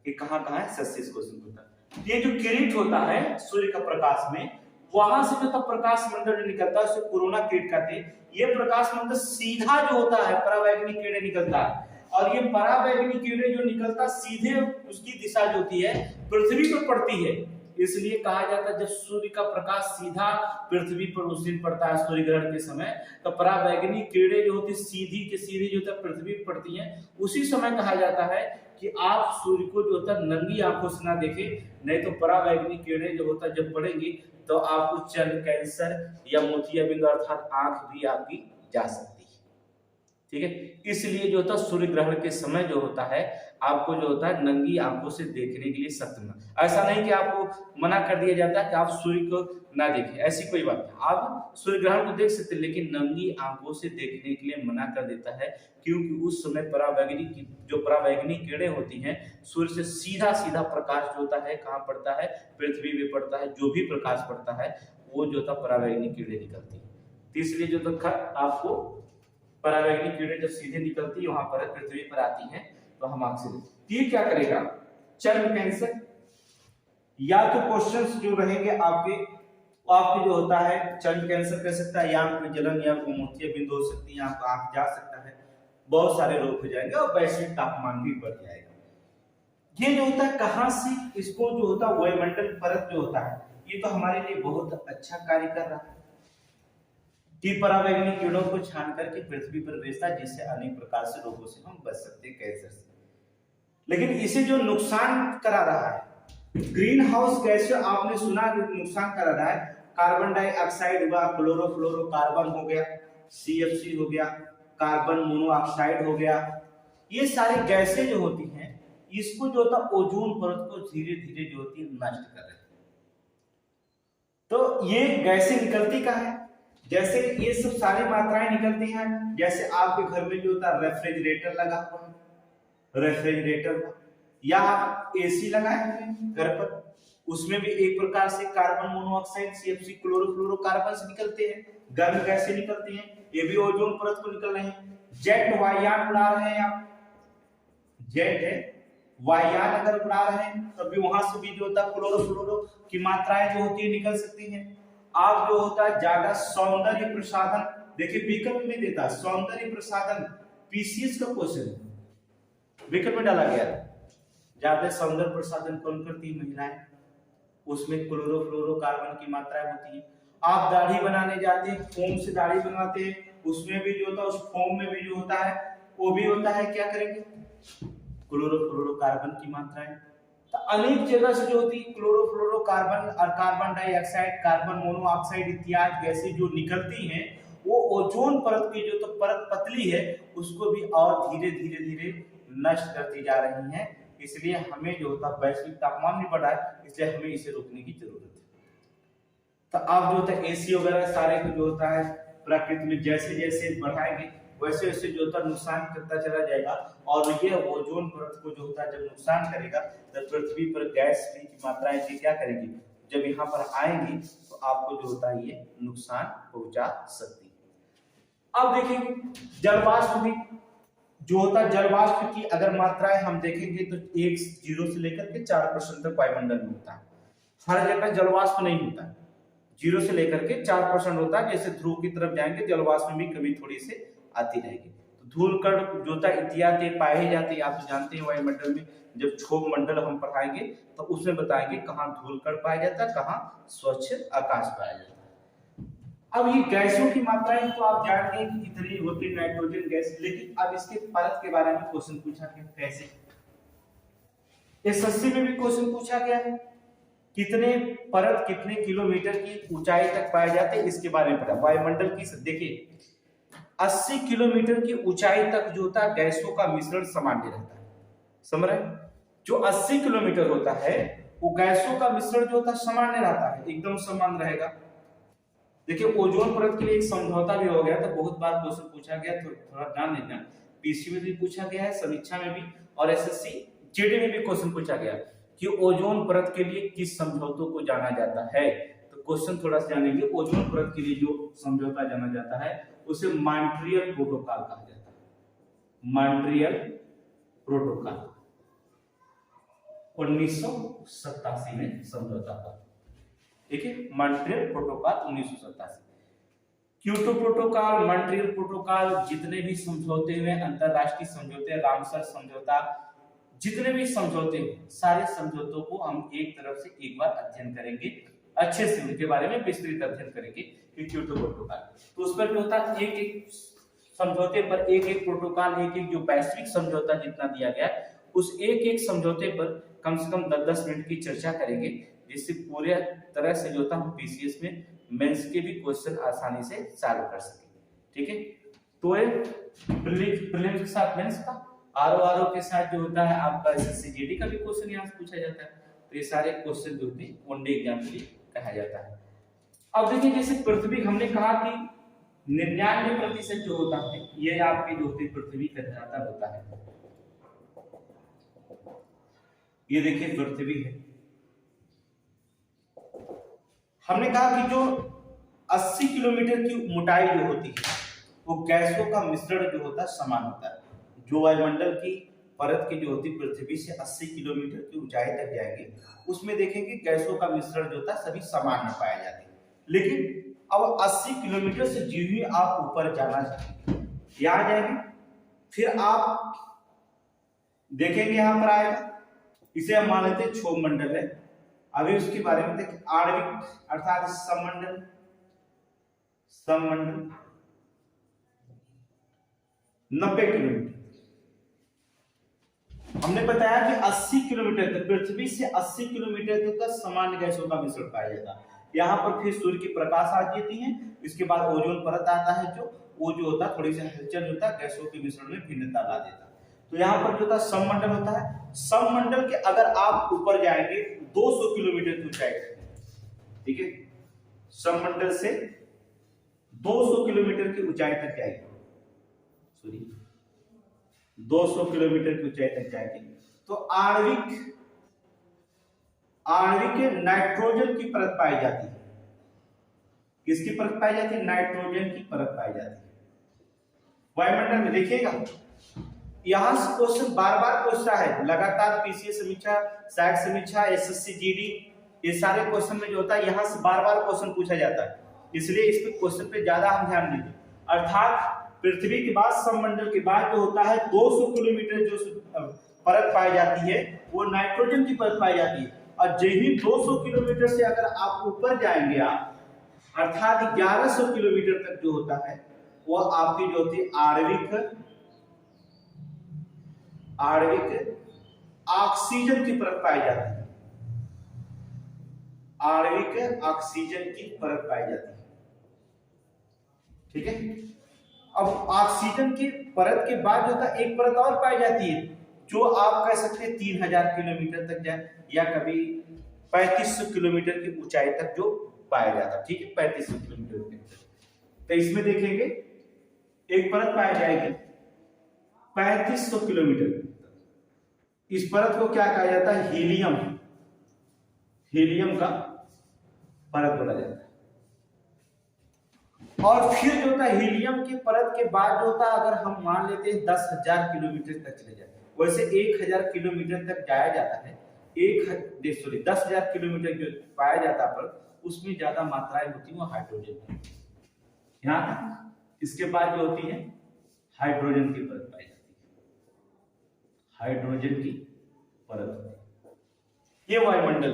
कि कहां कहां एसएससी क्वेश्चन होता है। ये जो किरीट होता है सूर्य का प्रकाश में, वहां से जो प्रकाश मंडल जो निकलता है उसे कोरोना किरीट कहते हैं। ये प्रकाश मंडल सीधा जो होता है परावैंगनी किरणें निकलता है, और ये परावैंगनी किरणें जो निकलता सीधे उसकी दिशा जो होती है पृथ्वी पर पड़ती है। इसलिए कहा जाता है जब सूर्य का प्रकाश सीधा पृथ्वी पर उस दिन पड़ता है सूर्य ग्रहण के समय, तो परावैंगनी किरणें जो होती सीधी के सीधी जो होता पृथ्वी पर पड़ती हैं। उसी समय कहा जाता है कि आप सूर्य को जो होता नंगी आंखों से ना देखें, नहीं तो परावैंगनी किरणें जो होता जब पड़ेंगी तो आपको चर्म कैंसर या मोतियाबिंद अर्थात आंख भी आपकी जा सकती है, ठीक है। इसलिए जो होता सूर्य ग्रहण के समय जो होता है आपको जो होता है नंगी आंखों से देखने के लिए सख्त मना। ऐसा नहीं कि आपको मना कर दिया जाता है कि आप सूर्य को ना देखें, ऐसी कोई बात नहीं, आप सूर्य ग्रहण को देख सकते हैं, लेकिन नंगी आंखों से देखने के लिए मना कर देता है, क्योंकि उस समय परावैंगनी किरणें होती हैं सूर्य से सीधा सीधा प्रकाश जो होता है कहाँ पड़ता है, पृथ्वी में पड़ता है। जो भी प्रकाश पड़ता है वो जो था परावैंगनिक कीड़े निकलती है। तो इसलिए जो था आपको परावैंगनिक कीड़े जब सीधे निकलती है वहां पर पृथ्वी पर आती है तो हम आग से ये क्या करेगा, चर्म कैंसर या तो क्वेश्चंस जो रहेंगे आपके जो होता है चर्म कैंसर कर सकता है, या पे जलन या मोतिया बिंदु हो सकती है, आपका आंख जा सकता है, बहुत सारे रोग हो जाएंगे और वैश्विक तापमान भी बढ़ जाएगा। ये जो होता है कहां से इसको जो होता है वायुमंडल परत जो होता है ये तो हमारे लिए बहुत अच्छा कार्य कर रहा है कि परावैंगनिक कीड़ों को छान करके पृथ्वी पर भेजता है, जिससे अनेक प्रकार से रोगों से हम बच सकते हैं, कैंसर से। लेकिन इसे जो नुकसान करा रहा है ग्रीन हाउस गैस, आपने सुना नुकसान करा रहा है, कार्बन डाइऑक्साइड हुआ, क्लोरोफ्लोरोकार्बन हो गया, CFC हो गया, कार्बन मोनोऑक्साइड हो गया, ये सारी गैसें जो होती हैं इसको जो होता ओजोन परत को धीरे धीरे जो होती है नष्ट कर रही है। तो ये गैसें निकलती कहाँ है, जैसे ये सब सारी मात्राएं निकलती हैं, जैसे आपके घर में जो होता है रेफ्रिजरेटर लगा हुआ है, रेफ्रिजरेटर या AC लगाए हुए घर पर, उसमें भी एक प्रकार से कार्बन मोनोऑक्साइड CFC क्लोरोफ्लोरोकार्बन निकलते हैं, गर्म गैसें निकलती हैं, ये भी ओजोन परत को निकल रहे हैं। जेट वायुयान उड़ा रहे हैं आप, जेट वायुयान अगर उड़ा रहे हैं तब भी वहां से भी जो होता है क्लोरोफ्लोरो की मात्राएं जो होती है निकल सकती हैं। आप जो होता है ज्यादा सौंदर्य प्रसाधन, देखिए विकल्प में देता है सौंदर्य प्रसाधन, PCS का क्वेश्चन विकल्प में डाला गया है, ज्यादा सौंदर्य प्रसाधन कौन करती है, महिलाएं, उसमें क्लोरोफ्लोरोकार्बन की मात्राएं होती है। आप दाढ़ी बनाने जाते हैं, फोम से दाढ़ी बनवाते हैं, उसमें भी जो होता है उस फोम में भी जो होता है वो भी होता है क्या करेंगे, क्लोरोफ्लोरोकार्बन की मात्राएं। तो अनेक जगह से जो होती है क्लोरोफ्लोरोकार्बन और कार्बन डाइऑक्साइड, कार्बन मोनोऑक्साइड इत्यादि गैसें जो निकलती हैं वो ओजोन परत की जो तो परत पतली है उसको भी और धीरे धीरे धीरे नष्ट करती जा रही हैं। इसलिए हमें जो होता है वैश्विक तापमान भी बढ़ा है, इसलिए हमें इसे रोकने की जरूरत है। तो आप जो होता है AC वगैरह सारे को जो होता है प्रकृति में जैसे जैसे बढ़ाएंगे वैसे वैसे जो होता है नुकसान करता चला जाएगा, और ये ओजोन परत को जो होता है जब नुकसान करेगा तब पृथ्वी पर गैस की मात्राएं क्या करेगी, जब यहाँ पर आएंगी तो आपको जो होता है ये नुकसान पहुंचा सकती है। अब देखेंगे जलवाष्प भी जो होता है, जलवाष्प की अगर मात्राएं हम देखेंगे तो 0 से लेकर के 4% तक वायुमंडल में होता है। हर जगह जलवाष्प नहीं होता है, 0 से लेकर के 4% होता है। जैसे ध्रुव की तरफ जाएंगे जलवाष्प में भी कभी थोड़ी से आती रहेगी। तो धूलकण जो होता है इत्यादि पाए जाते हैं, आप जानते हैं वायुमंडल में जब क्षोभ मंडल हम पढ़ाएंगे तो उसमें बताएंगे कहाँ धूलकण पाया जाता है, कहाँ स्वच्छ आकाश पाया जाता है। अब ये गैसों की मात्राएं तो आप जानते हैं कि इतनी होती नाइट्रोजन गैस, लेकिन अब इसके परत के बारे में क्वेश्चन पूछा गया कैसे, SSC में भी क्वेश्चन पूछा गया है, कितने परत कितने किलोमीटर की ऊंचाई तक पाए जाते हैं इसके बारे में पता। वायुमंडल की देखिए 80 किलोमीटर की ऊंचाई तक जो होता है गैसों का मिश्रण सामान्य रहता है, समझ रहे हैं, जो 80 किलोमीटर होता है वो गैसों का मिश्रण जो होता है सामान्य रहता है, एकदम समान रहेगा। देखिए ओजोन परत के लिए एक समझौता भी हो गया था, बहुत बार क्वेश्चन पूछा गया, तो थोड़ा ध्यान देना, PC में भी पूछा गया है, समीक्षा में भी, और SSC GD में भी क्वेश्चन पूछा गया कि ओजोन परत के लिए किस समझौतों को जाना जाता है। तो क्वेश्चन थोड़ा सा जानेंगे, ओजोन परत के लिए जो समझौता जाना जाता है उसे मॉन्ट्रियल प्रोटोकॉल कहा जाता है। मॉन्ट्रियल प्रोटोकॉल 1987 में समझौता हुआ, ठीक है, Montreal protocol 1987। Kyoto protocol, Montreal protocol, जितने भी समझौते हुए अंतरराष्ट्रीय समझौते, रामसर समझौता, जितने भी समझौते सारे समझौतों को हम एक तरफ से एक बार अध्ययन करेंगे, अच्छे से उनके बारे में विस्तृत अध्ययन करेंगे कि क्योटो प्रोटोकॉल। तो उस पर क्या होता है, एक एक समझौते पर एक एक प्रोटोकॉल, एक एक जो वैश्विक समझौता जितना दिया गया उस एक एक समझौते पर कम से कम 10-10 मिनट की चर्चा करेंगे, जिससे पूरे तरह से जो होता हम PCS में मेंस के भी क्वेश्चन आसानी से सॉल्व कर सकेंगे, ठीक है। तो ये प्रीलिम्स के साथ मेंस का, RO के साथ जो होता है आपका SSC GD का भी क्वेश्चन यहाँ से पूछा जाता है। तो ये सारे क्वेश्चन जो होते हैं वनडे एग्जाम के लिए कहा जाता है। अब देखिए जैसे पृथ्वी, हमने कहा कि 99% जो होता है ये आपके जो होते पृथ्वी का धरातल होता है। ये देखिए पृथ्वी है, हमने कहा कि जो 80 किलोमीटर की मोटाई जो होती है वो गैसों का मिश्रण जो होता है समान होता है। जो वायुमंडल की परत की जो होती है पृथ्वी से 80 किलोमीटर की ऊंचाई तक जाएंगे, उसमें देखेंगे गैसों का मिश्रण जो होता है सभी समान पाए जाते हैं। लेकिन अब 80 किलोमीटर से जो ही आप ऊपर जाना चाहेंगे यहाँ जाएंगे, फिर आप देखेंगे यहाँ पर आएगा, इसे हम मान लेते हैं क्षोभ मंडल है। अभी उसके बारे में देखें, आणविक अर्थात सममंडल, सममंडल 90 किलोमीटर। हमने बताया कि 80 किलोमीटर तक, पृथ्वी से 80 किलोमीटर तक सामान्य गैसों का मिश्रण पाया जाता है। यहाँ पर फिर सूर्य की प्रकाश आ जाती है, इसके बाद ओजोन परत आता है, जो वो जो होता है थोड़ी सी हलचल होता है, गैसों के मिश्रण में भिन्नता ला देता है। तो यहाँ पर जो होता है सममंडल होता है। सममंडल के अगर आप ऊपर जाएंगे 200 किलोमीटर की ऊंचाई, ठीक है, सममंडल से 200 किलोमीटर की ऊंचाई तक जाएगी, सॉरी 200 किलोमीटर की ऊंचाई तक जाएगी, तो आणविक नाइट्रोजन की परत पाई जाती है। किसकी परत पाई जाती है? नाइट्रोजन की परत पाई जाती है वायुमंडल में। देखिएगा यहां से क्वेश्चन बार बार पूछता है, लगातार पीसीएस समीक्षा, सैट समीक्षा, एसएससी जीडी, ये सारे क्वेश्चन में जो होता है यहां से बार बार क्वेश्चन पूछा जाता है, इसलिए इस पे क्वेश्चन पे ज्यादा हम ध्यान देंगे। अर्थात पृथ्वी के बाद सममंडल के बाद जो होता है 200 किलोमीटर जो परत पाई जाती है वो नाइट्रोजन की परत पाई जाती है। और यही 200 किलोमीटर से अगर आप ऊपर जाएंगे आप, अर्थात 1100 किलोमीटर तक जो होता है वो आपकी जो होती है आणविक ऑक्सीजन की परत पाई जाती है। आणविक ऑक्सीजन की परत पाई जाती है, ठीक है। अब ऑक्सीजन की परत के बाद जो होता है एक परत और पाई जाती है, जो आप कह सकते हैं 3000 किलोमीटर तक जाए, या कभी 3500 किलोमीटर की ऊंचाई तक जो पाया जाता है, ठीक है, 3500 किलोमीटर तक। तो इसमें देखेंगे एक परत पाई जाएगी 3500 किलोमीटर। इस परत को क्या कहा जाता है? हीलियम का परत बोला जाता है। और फिर जो होता है हीलियम की परत के बाद जो होता है, अगर हम मान लेते हैं 10,000 किलोमीटर तक चले जाते हैं, वैसे 1000 किलोमीटर तक जाया जाता है, 10,000 किलोमीटर जो पाया जाता है पर उसमें ज्यादा मात्राएं होती है वो हाइड्रोजन की। यहाँ इसके बाद जो होती है हाइड्रोजन की परत पाई जाती है, हाइड्रोजन की परत होती है। ये वायुमंडल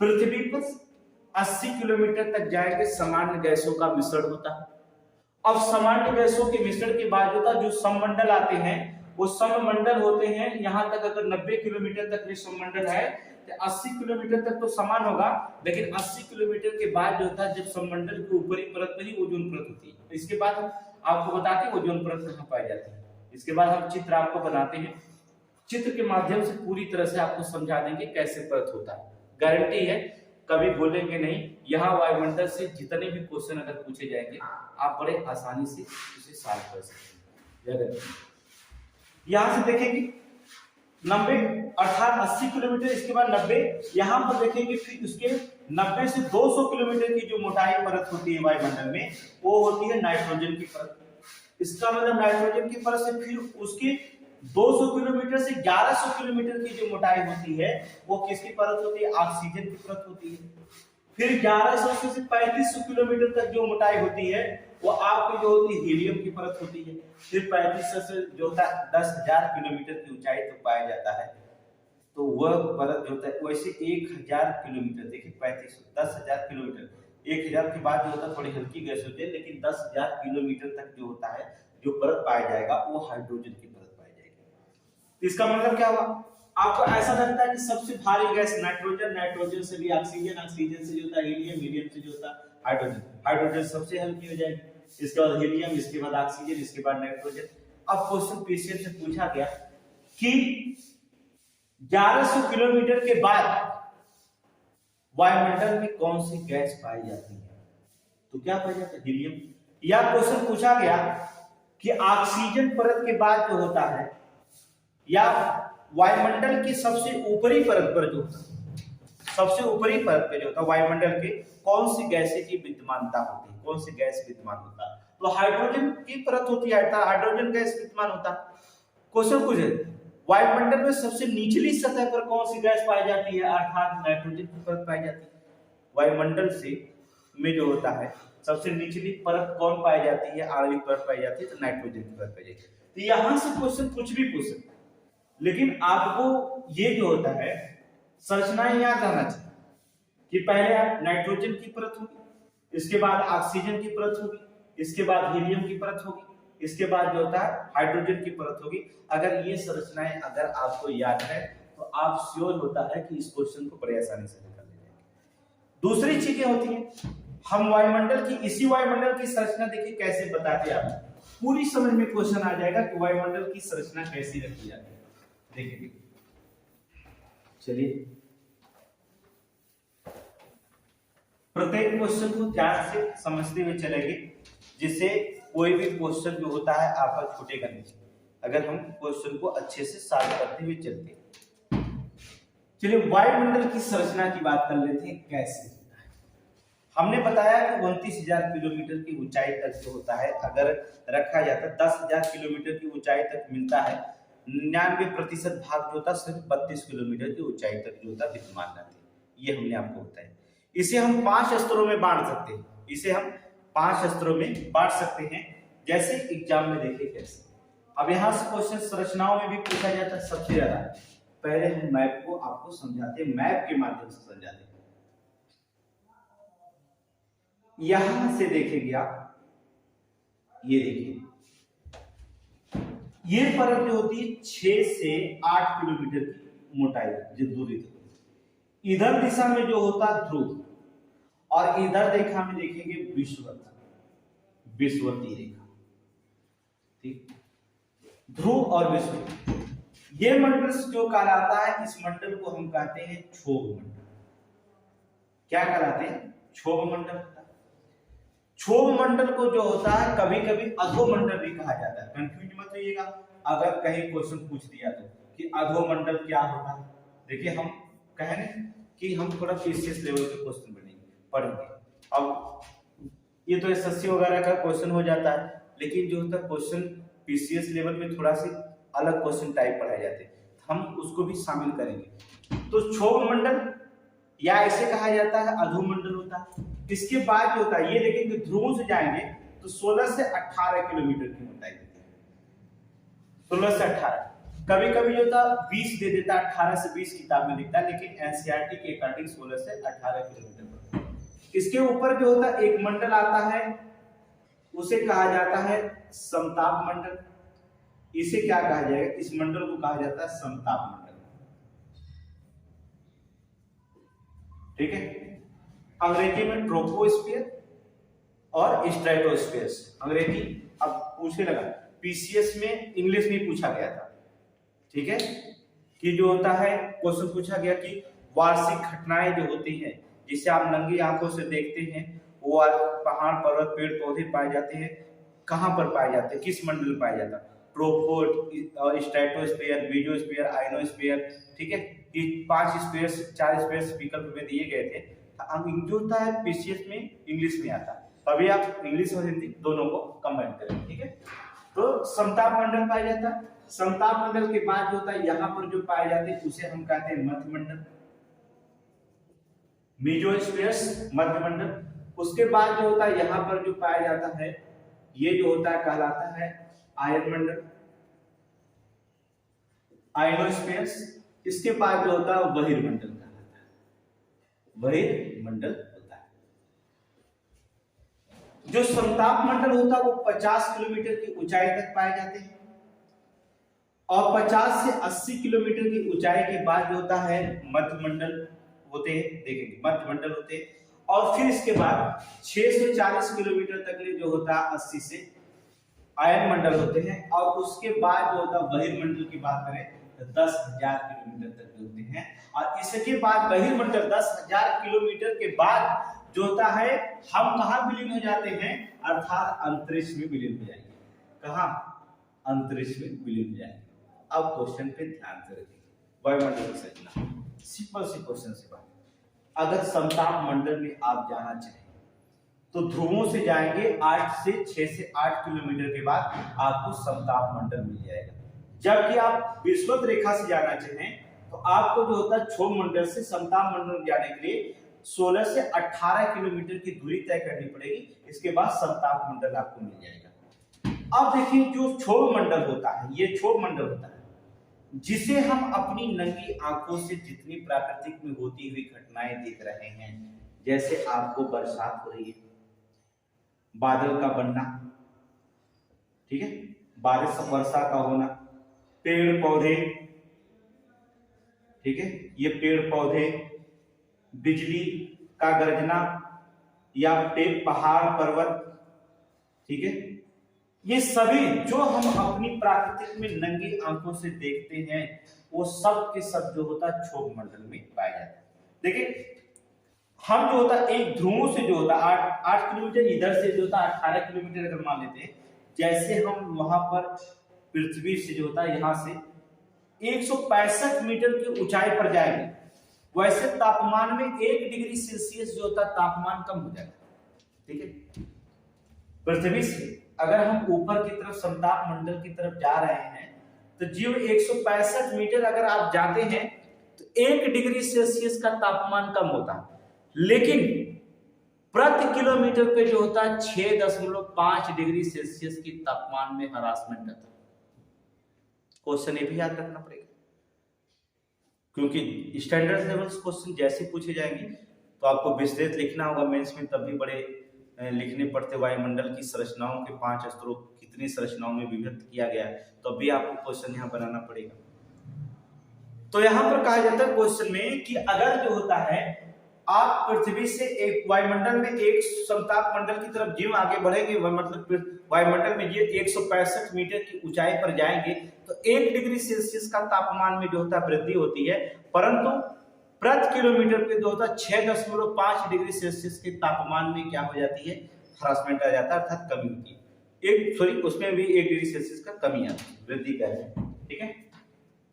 पृथ्वी पर 80 किलोमीटर तक जाएंगे सामान्य गैसों का मिश्रण होता है। अब सामान्य गैसों के मिश्रण के बाद होता है जो सममंडल आते हैं वो सममंडल होते हैं। यहाँ तक अगर 90 किलोमीटर तक ये सममंडल है तो 80 किलोमीटर तक तो समान होगा, लेकिन 80 किलोमीटर के बाद जो होता है जब सममंडल के ऊपरी परत में ही ओजोन परत होती है। इसके बाद हम आपको बताते हैं ओजोन परत कहाँ पाई जाती है। इसके बाद हम चित्र आपको बनाते हैं, चित्र के माध्यम से पूरी तरह से आपको समझा देंगे कैसे परत होता है। गारंटी है कभी भूलेंगे नहीं। यहाँ वायुमंडल से जितने भी क्वेश्चन अगर पूछे जाएंगे आप बड़े आसानी से उसे सॉल्व कर सकते हैं। यहाँ से देखेंगे 90 अर्थात 80 किलोमीटर, इसके बाद 90, यहाँ पर देखेंगे फिर उसके 90 से 200 किलोमीटर की जो मोटाई परत होती है वायुमंडल में वो होती है नाइट्रोजन की परत। इसका मतलब नाइट्रोजन की परत से फिर उसकी 200 किलोमीटर से 1100 किलोमीटर की जो मोटाई होती है वो किसकी परत होती है? ऑक्सीजन की परत होती है। फिर 1100 से 3500 किलोमीटर तक जो मोटाई होती है वो आपकी जो होती है हीलियम की परत होती है। फिर 3500 से जो होता है 10,000 किलोमीटर की ऊंचाई तक पाया जाता है, तो वह परत जो होता है वैसे 1000 किलोमीटर, देखिए 3500 10,000 किलोमीटर, 1000 के बाद जो होता है थोड़ी हल्की गैस होती है, लेकिन 10,000 किलोमीटर तक जो होता है जो परत पाया जाएगा वो हाइड्रोजन की परत पाई जाएगी। इसका मतलब क्या हुआ? आपको ऐसा लगता है कि सबसे भारी गैस नाइट्रोजन, नाइट्रोजन से भी ऑक्सीजन, ऑक्सीजन से जो होता है हीलियम, हीलियम से जो होता है हाइड्रोजन, हाइड्रोजन सबसे हल्की हो जाएगी, इसके बाद हीलियम, इसके बाद ऑक्सीजन, इसके बाद नाइट्रोजन। अब क्वेश्चन पीसीएस से पूछा गया कि 1100 किलोमीटर के बाद वायुमंडल में कौन सी गैस पाई जाती है? तो क्या पाया जाता है? हीलियम। या क्वेश्चन पूछा गया कि ऑक्सीजन परत के बाद जो होता है या वायुमंडल की सबसे ऊपरी परत पर जो सबसे ऊपरी परत पे जो होता है वायुमंडल के कौन सी गैसें की विद्यमानता होती है, कौन सी गैस विद्यमान होता है? तो हाइड्रोजन की परत होती है, हाइड्रोजन गैस विद्यमान होता है। क्वेश्चन पूछे वायुमंडल में सबसे निचली सतह पर कौन सी गैस पाई जाती है, अर्थात नाइट्रोजन की परत पाई जाती है। वायुमंडल से में जो होता है सबसे निचली परत कौन पाई जाती है, आणविक परत पाई जाती है, तो नाइट्रोजन की परत पाई जाती है। तो यहां से क्वेश्चन कुछ भी पूछ सकते, लेकिन आपको ये जो होता है संरचनाएं याद रहना चाहिए कि पहले आप नाइट्रोजन की परत होगी, इसके बाद ऑक्सीजन की परत होगी, इसके बाद हीलियम की परत होगी, इसके बाद जो होता है हाइड्रोजन की परत होगी। अगर ये संरचनाएं अगर आपको याद है तो आप श्योर होता है कि इस क्वेश्चन को बड़े आसानी से निकाल लेंगे। दूसरी चीजें होती हैं, हम वायुमंडल की इसी वायुमंडल की संरचना देखिए कैसे बताते हैं, आप पूरी समझ में क्वेश्चन आ जाएगा कि वायुमंडल की संरचना कैसी रखी जाती है। देखिए चलिए प्रत्येक क्वेश्चन को ध्यान से समझते हुए चलेंगे, जिससे कोई भी क्वेश्चन जो होता है आपका छूटेगा नहीं, अगर हम क्वेश्चन को अच्छे से सॉल्व करते हुए चलते हैं। चलिए वायुमंडल की संरचना की बात कर लेते हैं कैसे होता है। हमने बताया कि 29,000 किलोमीटर की ऊंचाई तक जो होता है अगर रखा जाता है, 10,000 किलोमीटर की ऊंचाई तक मिलता है, 99% भाग जो होता है सिर्फ 32 किलोमीटर की ऊंचाई तक जो होता है विद्यमान रहती है। ये हमने आपको बताया। इसे हम 5 स्तरों में बांट सकते हैं, इसे हम 5 स्तरों में बांट सकते हैं, जैसे एग्जाम में देखिए कैसे। अब यहां से क्वेश्चन संरचनाओं में भी पूछा जाता है सबसे ज्यादा। पहले हम मैप को आपको समझाते हैं, मैप के माध्यम से समझाते हैं। यहां से देखेंगे आप, ये देखिए ये परत जो होती है 6 से 8 किलोमीटर की मोटाई जो दूरी थी। इधर दिशा में जो होता है ध्रुव, और इधर रेखा में देखेंगे विषुवती रेखा, ठीक, ध्रुव और विषुवती। ये मंडल जो कहलाता है, इस मंडल को हम कहते हैं क्षोभ मंडल। क्या कहलाते हैं? क्षोभ मंडल। क्षोभ मंडल को जो होता है कभी कभी अधोमंडल भी कहा जाता है। कंफ्यूज मत होइएगा अगर कहीं क्वेश्चन पूछ दिया तो कि अधोमंडल क्या होता है। देखिए हम कहें कि हम थोड़ा पीसीएस लेवल के क्वेश्चन पढ़ेंगे। अब ये तो एसएससी वगैरह का क्वेश्चन हो जाता है, लेकिन जो होता है क्वेश्चन पीसीएस लेवल में थोड़ा सी अलग क्वेश्चन टाइप पढ़ाए जाते हैं, हम उसको भी शामिल करेंगे। तो क्षोभ मंडल या ऐसे कहा जाता है अधोमंडल होता है। इसके बाद जो होता है ये देखेंगे ध्रुवों से जाएंगे तो 16 से 18 किलोमीटर की मोटाई देती है। 16 से 18, कभी कभी जो होता 20 दे देता, 18 से 20 किताब में लिखता है, लेकिन एनसीईआरटी के अकॉर्डिंग 16 से 18 किलोमीटर। इसके ऊपर जो होता है एक मंडल आता है, उसे कहा जाता है समताप मंडल। इसे क्या कहा जाएगा? इस मंडल को कहा जाता है समताप मंडल, ठीक है। अंग्रेजी में ट्रोपोस्फीयर और स्ट्रेटोस्फीयर। अंग्रेजी अब पूछने लगा, पीसीएस में इंग्लिश में पूछा गया था, ठीक है, कि जो होता है क्वेश्चन पूछा गया कि वार्षिक घटनाएं जो होती हैं जिसे आप नंगी आंखों से देखते हैं, वो पहाड़ पर्वत पेड़ पौधे पाए जाते हैं, कहां पर पाए जाते हैं, किस मंडल में पाए जाता है? ट्रोपोड और स्ट्रेटोस्फीयर, मेसोस्फीयर, आयनोस्फीयर, ठीक है। ये 5 स्फीयर्स 4 स्फीयर्स विकल्प में दिए गए थे। जो होता है पीसीएस में इंग्लिश में आता है, तभी आप इंग्लिश और हिंदी दोनों को कंबाइन करें, ठीक है। तो समताप मंडल पाया जाता है। समताप मंडल के बाद जो होता है यहाँ पर जो पाए जाते हैं उसे हम कहते हैं मध्य मंडल, मेसोस्फीयर्स, मध्य मंडल। उसके बाद जो होता है यहाँ पर जो पाया जाता है ये जो होता है कहलाता है आयन मंडल, आयनोस्फीयर्स। इसके बाद जो होता है बहिर्मंडल कहलाता है, बहिर्मंडल होता है। जो समताप मंडल होता है वो 50 किलोमीटर की ऊंचाई तक पाए जाते हैं, और 50 से 80 किलोमीटर की ऊंचाई के बाद जो होता है मध्य मंडल होते हैं, देखेंगे मध्य मंडल होते हैं। और फिर इसके बाद 6 से 40 किलोमीटर तक जो होता है 80 से आयन मंडल होते हैं, और उसके बाद जो होता है बहिर्मंडल की बात करें तो 10,000 किलोमीटर तक होते हैं। और इसके बाद बहिर्मंडल 10,000 किलोमीटर के बाद जो होता है हम कहां विलीन हो जाते हैं, अर्थात अंतरिक्ष में विलीन हो जाएंगे। कहां? अंतरिक्ष में विलीन हो जाएंगे। अब क्वेश्चन पे ध्यान से रखिए, वायुमंडल की संरचना सिंपल सी क्वेश्चन से बात। अगर समताप मंडल में आप जाना चाहें तो ध्रुवों से जाएंगे 6 से 8 किलोमीटर के बाद आपको समताप मंडल मिल जाएगा। जबकि आप विषुवत रेखा से जाना चाहें तो आपको जो होता है क्षोभ मंडल से समताप मंडल जाने के लिए 16 से 18 किलोमीटर की दूरी तय करनी पड़ेगी। इसके बाद समताप मंडल आपको मिल जाएगा। अब देखिए, जो क्षोभ मंडल होता है, ये क्षोभ मंडल होता है जिसे हम अपनी नंगी आंखों से जितनी प्राकृतिक में होती हुई घटनाएं देख रहे हैं, जैसे आपको बरसात हो रही है, बादल का बनना, ठीक है, बारिश वर्षा का होना, पेड़ पौधे, ठीक है, ये पेड़ पौधे, बिजली का गरजना या पहाड़ पर्वत, ठीक है, ये सभी जो हम अपनी प्राकृतिक में नंगी आंखों से देखते हैं वो सब के सब जो होता है क्षोभ मंडल में पाए जाते हैं। देखिए, हम जो होता है एक ध्रुवों से जो होता है 8 किलोमीटर, इधर से जो होता है 18 किलोमीटर अगर मान लेते हैं, जैसे हम वहां पर पृथ्वी से जो होता है यहाँ से 165 मीटर की ऊंचाई पर जाएंगे, वैसे तापमान में 1 डिग्री सेल्सियस जो होता है तापमान कम हो जाएगा। ठीक है, पृथ्वी से अगर हम ऊपर की तरफ समताप मंडल की तरफ जा रहे हैं तो जीव 165 मीटर अगर आप जाते हैं तो 1 डिग्री सेल्सियस का तापमान कम होता है, लेकिन प्रति किलोमीटर पे जो होता है 6.5 डिग्री सेल्सियस की तापमान में हरासमेंट आता है। क्वेश्चन ये भी याद रखना पड़ेगा, क्योंकि स्टैंडर्ड लेवल क्वेश्चन जैसे पूछे जाएंगे तो आपको विस्तृत लिखना होगा मेंस में, तब भी बड़े लिखने पड़ते। वायुमंडल की संरचनाओं के 5 स्तरों कितनी संरचनाओं में विभक्त किया गया है, तो अभी आपको क्वेश्चन यहाँ बनाना पड़ेगा। तो यहाँ पर कहा जाता है क्वेश्चन में कि अगर जो होता है आप पृथ्वी से एक वायुमंडल में एक समताप मंडल की तरफ जीव आगे बढ़ेंगे, मतलब वायुमंडल में ये 165 मीटर की ऊंचाई पर जाएंगे तो 1 डिग्री सेल्सियस का तापमान में जो होता है वृद्धि होती है, परंतु प्रति किलोमीटर पे जो होता है 6.5 डिग्री सेल्सियस के तापमान में क्या हो जाती है, हरासमेंट आ जाता है, अर्थात कमी होती है। उसमें भी 1 डिग्री सेल्सियस का कमी आती है, वृद्धि कहते हैं। ठीक है,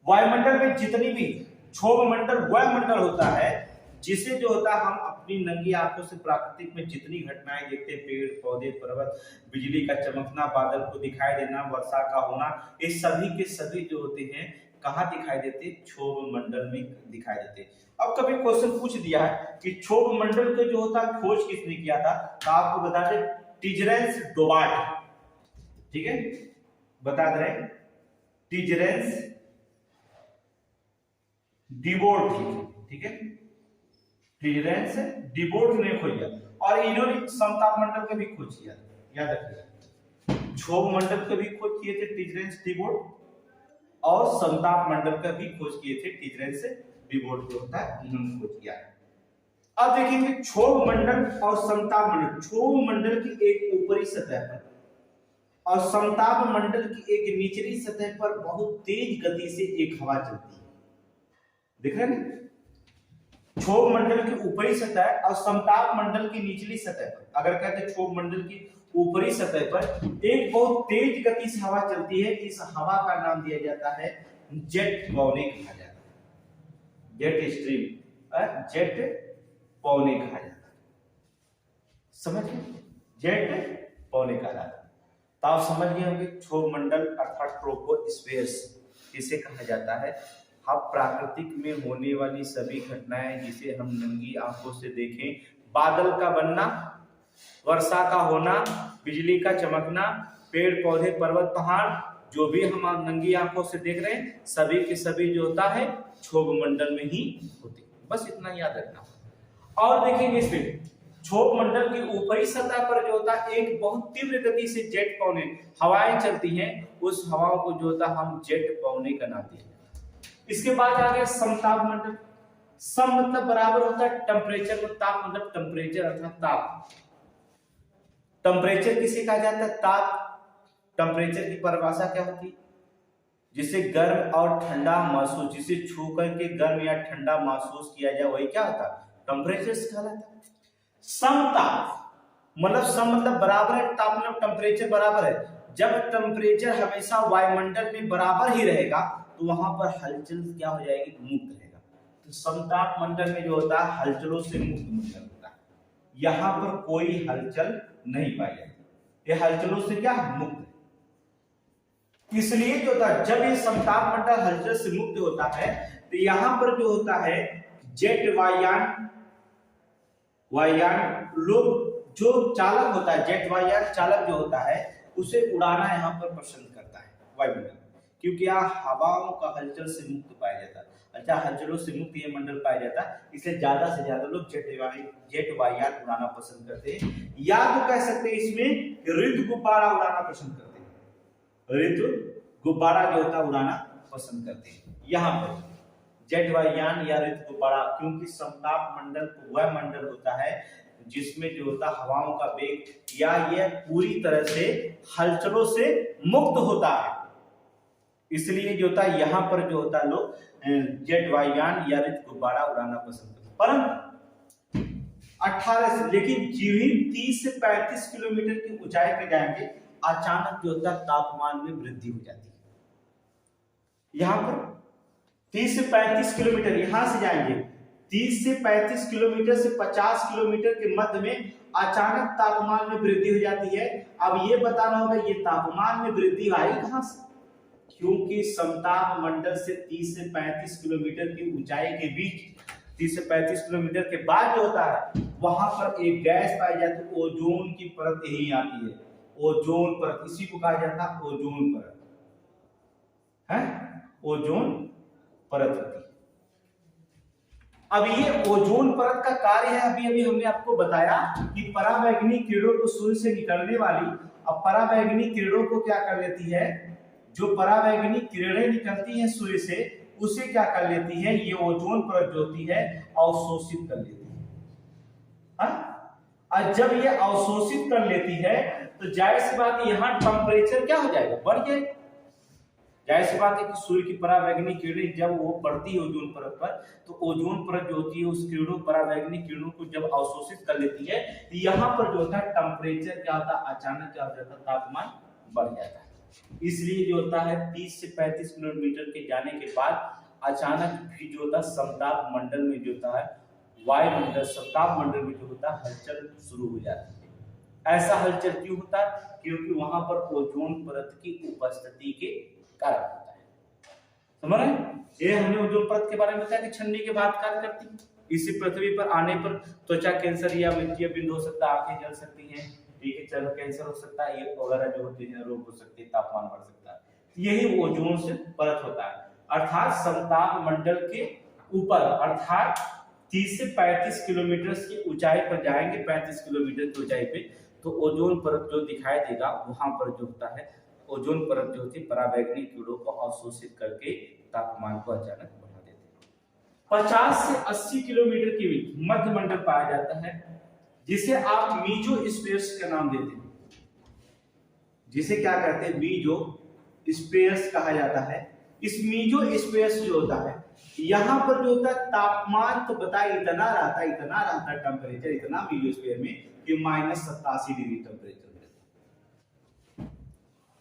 वायुमंडल में जितनी भी क्षोभ मंडल वह मंडल होता है जिसे जो होता है हम अपनी नंगी आंखों से प्राकृतिक में जितनी घटनाएं देखते हैं, पेड़ पौधे पर्वत, बिजली का चमकना, बादल को दिखाई देना, वर्षा का होना, ये सभी के सभी जो होते हैं कहाँ दिखाई देते, क्षोभ मंडल में दिखाई देते। अब कभी क्वेश्चन पूछ दिया है कि क्षोभ मंडल का जो होता है खोज किसने किया था, तो आपको बता दें टिजरेंस डोबार्ट। ठीक है, बता दे रहे टिजरेंस डिबोर्ट। ठीक है, टिजरेंस डिबोर्ट ने खोज किया और इन्होंने समताप मंडल का भी खोज किया, याद रखिएगा। क्षोभ मंडल का भी खोज किए थे टिजरेंस डिबोर्ट और समताप मंडल का भी खोज किए थे टिजरेंस डिबोर्ट जो होता है इन्होंने खोज किया। अब देखेंगे क्षोभ मंडल और समताप मंडल। क्षोभ मंडल की एक ऊपरी सतह पर और समताप मंडल की एक निचली सतह पर बहुत तेज गति से एक हवा चलती है, दिख रहे हैं। क्षोभ मंडल की ऊपरी सतह और समताप मंडल की निचली सतह पर, अगर कहते हैं क्षोभ मंडल की ऊपरी सतह पर एक बहुत तेज गति से हवा चलती है, इस हवा का नाम दिया जाता है जेट पौने कहा जाता है, जेट स्ट्रीम, जेट पौने कहा जाता है। समझ गए, जेट पौने कहा जाता है। तो आप समझ गए होंगे क्षोभ मंडल अर्थात ट्रोपोस्फेयर इसे कहा जाता है। अब प्राकृतिक में होने वाली सभी घटनाएं जिसे हम नंगी आंखों से देखें, बादल का बनना, वर्षा का होना, बिजली का चमकना, पेड़ पौधे पर्वत पहाड़, जो भी हम नंगी आंखों से देख रहे हैं सभी के सभी जो होता है क्षोभ मंडल में ही होती है। बस इतना याद रखना। और देखेंगे इसमें क्षोभ मंडल की ऊपरी सतह पर जो होता है एक बहुत तीव्र गति से जेट पौने हवाएं चलती हैं, उस हवाओं को जो होता है हम जेट पौने का नाम दिया। इसके बाद आ गया समताप मंडल। सम मतलब बराबर होता है टेम्परेचर में, ताप मतलब टेम्परेचर अर्थात ताप। टेम्परेचर किसे कहा जाता है, ताप। टेम्परेचर की परिभाषा क्या होती है, जिसे गर्म और ठंडा महसूस, जिसे छू करके गर्म या ठंडा महसूस किया जाए वही क्या होता है, टेम्परेचर से कहलाता है। समताप मतलब सम मतलब बराबर है, ताप मतलब टेम्परेचर बराबर है। जब टेम्परेचर हमेशा वायुमंडल में बराबर ही रहेगा तो वहां पर हलचल क्या हो जाएगी, मुक्त रहेगा। तो समताप मंडल में जो होता है हलचलों से मुक्त मंडल होता है, यहां पर कोई हलचल नहीं पाई जाती, ये हलचलों से क्या मुक्त है। इसलिए जो होता है जब ये समताप मंडल हलचल से मुक्त होता है तो यहां पर जो होता है जेट वायुयान लोग जो चालक होता है, जेट वायुयान चालक जो होता है उसे उड़ाना यहाँ पर पसंद करता है वायुमंडल, क्योंकि यहाँ हवाओं का हलचल से मुक्त पाया जाता है। अच्छा, हलचलों से मुक्त ये मंडल पाया जाता है, इसलिए ज्यादा से ज्यादा लोग जेट वायुयान उड़ाना पसंद करते हैं, या तो कह सकते हैं इसमें ऋतु गुब्बारा उड़ाना पसंद करते हैं, ऋतु गुब्बारा जो होता है उड़ाना पसंद करते हैं। यहाँ पर जेट वायुयान या ऋतु गुब्बारा, क्योंकि समताप मंडल वह मंडल होता है जिसमें जो होता हवाओं का वेग या यह पूरी तरह से हलचलों से मुक्त होता है, इसलिए जो होता है यहाँ पर जो होता है लोग जेट वायुयान या ऋतु गुब्बारा उड़ाना पसंद करते हैं। परंतु 18 से लेकिन जीवी 30 से 35 किलोमीटर की ऊंचाई पे जाएंगे, अचानक जो होता है तापमान में वृद्धि हो जाती है। यहाँ पर 30 से 35 किलोमीटर यहां से जाएंगे, 30 से 35 किलोमीटर से 50 किलोमीटर के मध्य में अचानक तापमान में वृद्धि हो जाती है। अब ये बताना होगा ये तापमान में वृद्धि आई कहां से, क्योंकि समताप मंडल से 30 से 35 किलोमीटर की ऊंचाई के बीच 30 से 35 किलोमीटर के बाद जो होता है वहां पर एक गैस पाई जाती है, ओजोन की परत यही आती है, ओजोन परत, इसी को कहा जाता है ओजोन परत है, ओजोन परत होती है। अब ये ओजोन परत का कार्य है, अभी हमने आपको बताया कि पराबैंगनी किरणों को सूर्य से निकलने वाली, अब पराबैंगनी किरणों को क्या कर लेती है, जो पराबैंगनी किरणें निकलती हैं सूर्य से उसे क्या कर लेती है, ये ओजोन परत जो होती है अवशोषित कर लेती है। और जब ये अवशोषित कर लेती है तो जाहिर सी बात है यहाँ टेम्परेचर क्या हो जाएगा, बढ़ जाएगा। जाहिर सी बात है कि सूर्य की पराबैंगनी किरणें जब वो पड़ती है ओजोन परत पर, तो ओजोन परत जो होती है उस किरणों पराबैंगनी किरणों को जब अवशोषित कर लेती है तो यहाँ पर जो होता है टेम्परेचर क्या होता है, अचानक क्या हो जाता है, तापमान बढ़ जाता है। इसलिए जो होता है 30 से 35 किलोमीटर के जाने के बाद अचानक भी जो होता है समताप मंडल में जो होता है वायुमंडल, समताप मंडल में जो होता है हलचल शुरू हो जाती है। ऐसा हलचल क्यों होता है, क्योंकि वहां पर ओजोन परत की उपस्थिति के कारण होता है। समझ रहे हैं, ये हमने ओजोन परत के बारे में बताया कि छन्नी के बाद कार्य करती है। इसी पृथ्वी पर आने पर त्वचा कैंसर या मृत्यु बिंदु हो सकता है, आंखें जल सकती हैं, ठीक है, चर्म कैंसर हो सकता है, ये वगैरह जो होते हैं रोग हो सकते हैं, तापमान बढ़ सकता है, यही ओजोन से परत होता है। अर्थात समताप मंडल के ऊपर अर्थात 30 से 35 किलोमीटर की ऊंचाई पर जाएंगे, 35 किलोमीटर की ऊंचाई पे, तो ओजोन परत जो दिखाई देगा वहां पर जो होता है ओजोन परत जो होती है पराबैंगनी किरणों को अवशोषित करके तापमान को अचानक बढ़ा देती है। 50 से 80 किलोमीटर के बीच मध्य मंडल पाया जाता है, जिसे आप मीजोस्फीयर्स का नाम देते हैं, जिसे क्या कहते हैं, मीजोस्फीयर्स कहा जाता है। इस मीजोस्फीयर्स जो होता है यहाँ पर जो होता है तापमान तो बताए इतना रहता है टेम्परेचर इतना मीजोस्फीयर में कि -87 डिग्री टेम्परेचर रहता है।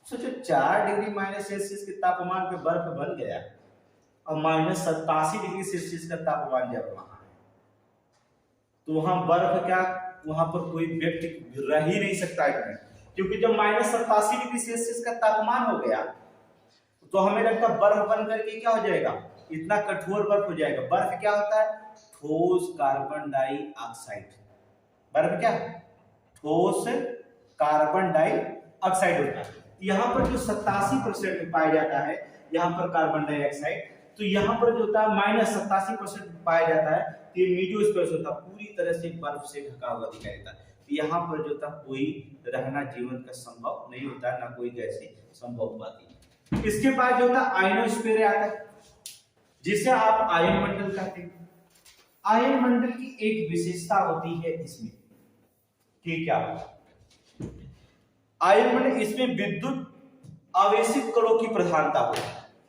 सोचो 4 डिग्री -सेल्सियस के तापमान पे बर्फ बन गया और -87 डिग्री सेल्सियस का तापमान जब वहां है तो वहां बर्फ क्या, वहां पर कोई व्यक्ति रह ही नहीं सकता है, क्योंकि जब -87 डिग्री सेल्सियस का तापमान हो गया तो हमें लगता है बर्फ बन करके क्या हो जाएगा, इतना कठोर बर्फ हो जाएगा। बर्फ क्या होता है, ठोस कार्बन डाइऑक्साइड, बर्फ क्या है, ठोस कार्बन डाइऑक्साइड होता है। यहाँ पर जो 87% पाया जाता है यहाँ पर कार्बन डाइऑक्साइड, तो यहाँ पर जो होता है -87% पाया जाता है, तो ये मीजोस्फीयर होता है, पूरी तरह से बर्फ से ढका हुआ दिखाई देता है। तो यहाँ पर जो होता है कोई रहना जीवन का संभव नहीं होता है, ना कोई गैसें संभव हो पाती है। इसके बाद जो होता है आयनोस्फीयर आता है, जिसे आप आयन मंडल कहते हैं। आयन मंडल की एक विशेषता होती है इसमें कि क्या, आयन मंडल इसमें विद्युत आवेशित कणों की प्रधानता होती है।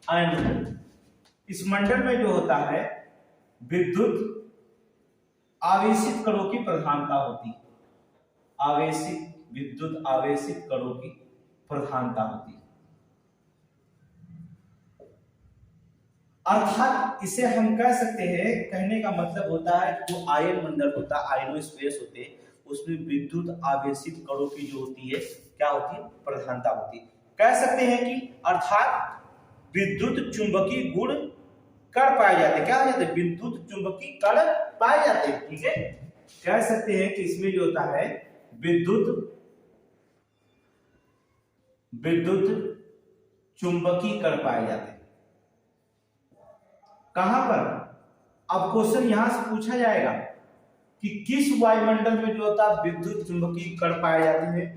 आयन मंडल, इस मंडल में जो होता है विद्युत आवेशित कणों की प्रधानता होती है, विद्युत आवेशित कणों की प्रधानता होती है। अर्थात इसे हम कह सकते हैं, कहने का मतलब होता है जो आयन मंडल होता है, आयनोस्पेस होते हैं, उसमें विद्युत आवेशित कणों की जो होती है क्या होती है, प्रधानता होती है। कह सकते हैं कि अर्थात विद्युत चुंबकीय गुण कण पाए जाते हैं। क्या हो जाते हैं, विद्युत चुंबकीय कण पाए जाते हैं। ठीक है, कह सकते हैं कि इसमें जो होता है विद्युत चुंबकीय कण पाए जाते हैं। कहां पर, अब क्वेश्चन यहां से पूछा जाएगा कि किस वायुमंडल में जो होता है विद्युत चुंबकीय कण पाए जाते हैं,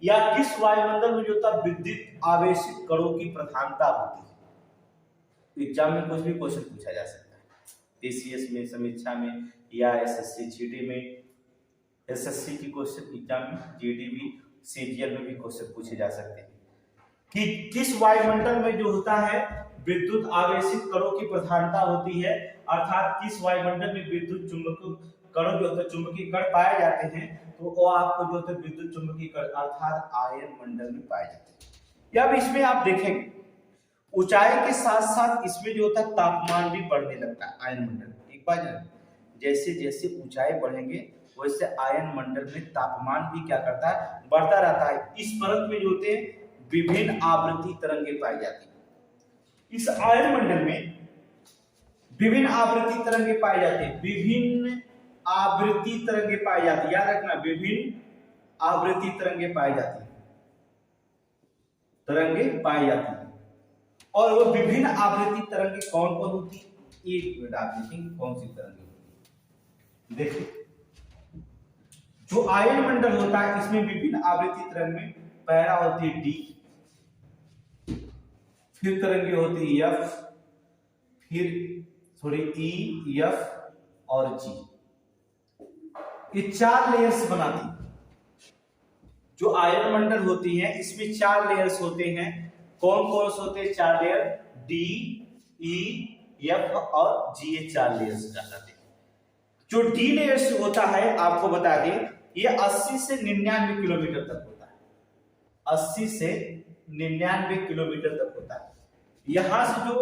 या किस वायुमंडल में जो होता है विद्युत आवेशित कणों की प्रधानता होती है। एग्जाम में कुछ भी क्वेश्चन पूछा जा सकता है, टीसीएस में, समीक्षा में, या एसएससी जीडी में। एसएससी की क्वेश्चन एग्जाम में, जीडी भी, सीजीएल में भी क्वेश्चन पूछे जा सकते हैं कि किस वायुमंडल में जो होता है विद्युत आवेशित कणों की प्रधानता होती है, अर्थात किस वायुमंडल में विद्युत चुंबकीय कणों जो होते हैं, चुंबकीय कण पाए जाते हैं, तो वो आपको जो होते हैं विद्युत चुंबकीय कण अर्थात आयन मंडल में पाए जाते हैं। या अब इसमें आप देखेंगे ऊंचाई के साथ साथ इसमें जो होता है तापमान भी बढ़ने लगता है आयन मंडल। एक बार जैसे जैसे ऊंचाई बढ़ेंगे वैसे आयन मंडल में तापमान भी क्या करता है, बढ़ता रहता है। इस परत में जो होते हैं विभिन्न आवृत्ति तरंगे पाई जाती है। इस आयन मंडल में विभिन्न आवृत्ति तरंगे पाई जाती है, विभिन्न आवृत्ति तरंगे पाई जाती है। याद रखना, विभिन्न आवृत्ति तरंगे पाई जाती है, तरंगे पाई जाती है। और वो विभिन्न आवृत्ति तरंगे कौन कौन होती है, एक मिनट आप देखेंगे कौन सी तरंगे होती है। देखिए जो आयन मंडल होता है इसमें विभिन्न आवृत्ति तरंग में पहला होती है डी, फिर तरंगे होती है एफ, फिर थोड़ी ई, एफ और जी। ये 4 लेयर्स बनाती है। जो आयन मंडल होती है इसमें 4 लेयर्स होते हैं। कौन कौन से होते हैं 4 लेयर, डी, ई, एफ और जी, ये 4 लेयर्स कहलाते हैं। जो डी लेयर्स होता है आपको बता दें ये 80 से 99 किलोमीटर तक होता है, 80 से 99 किलोमीटर तक होता है। यहां से जो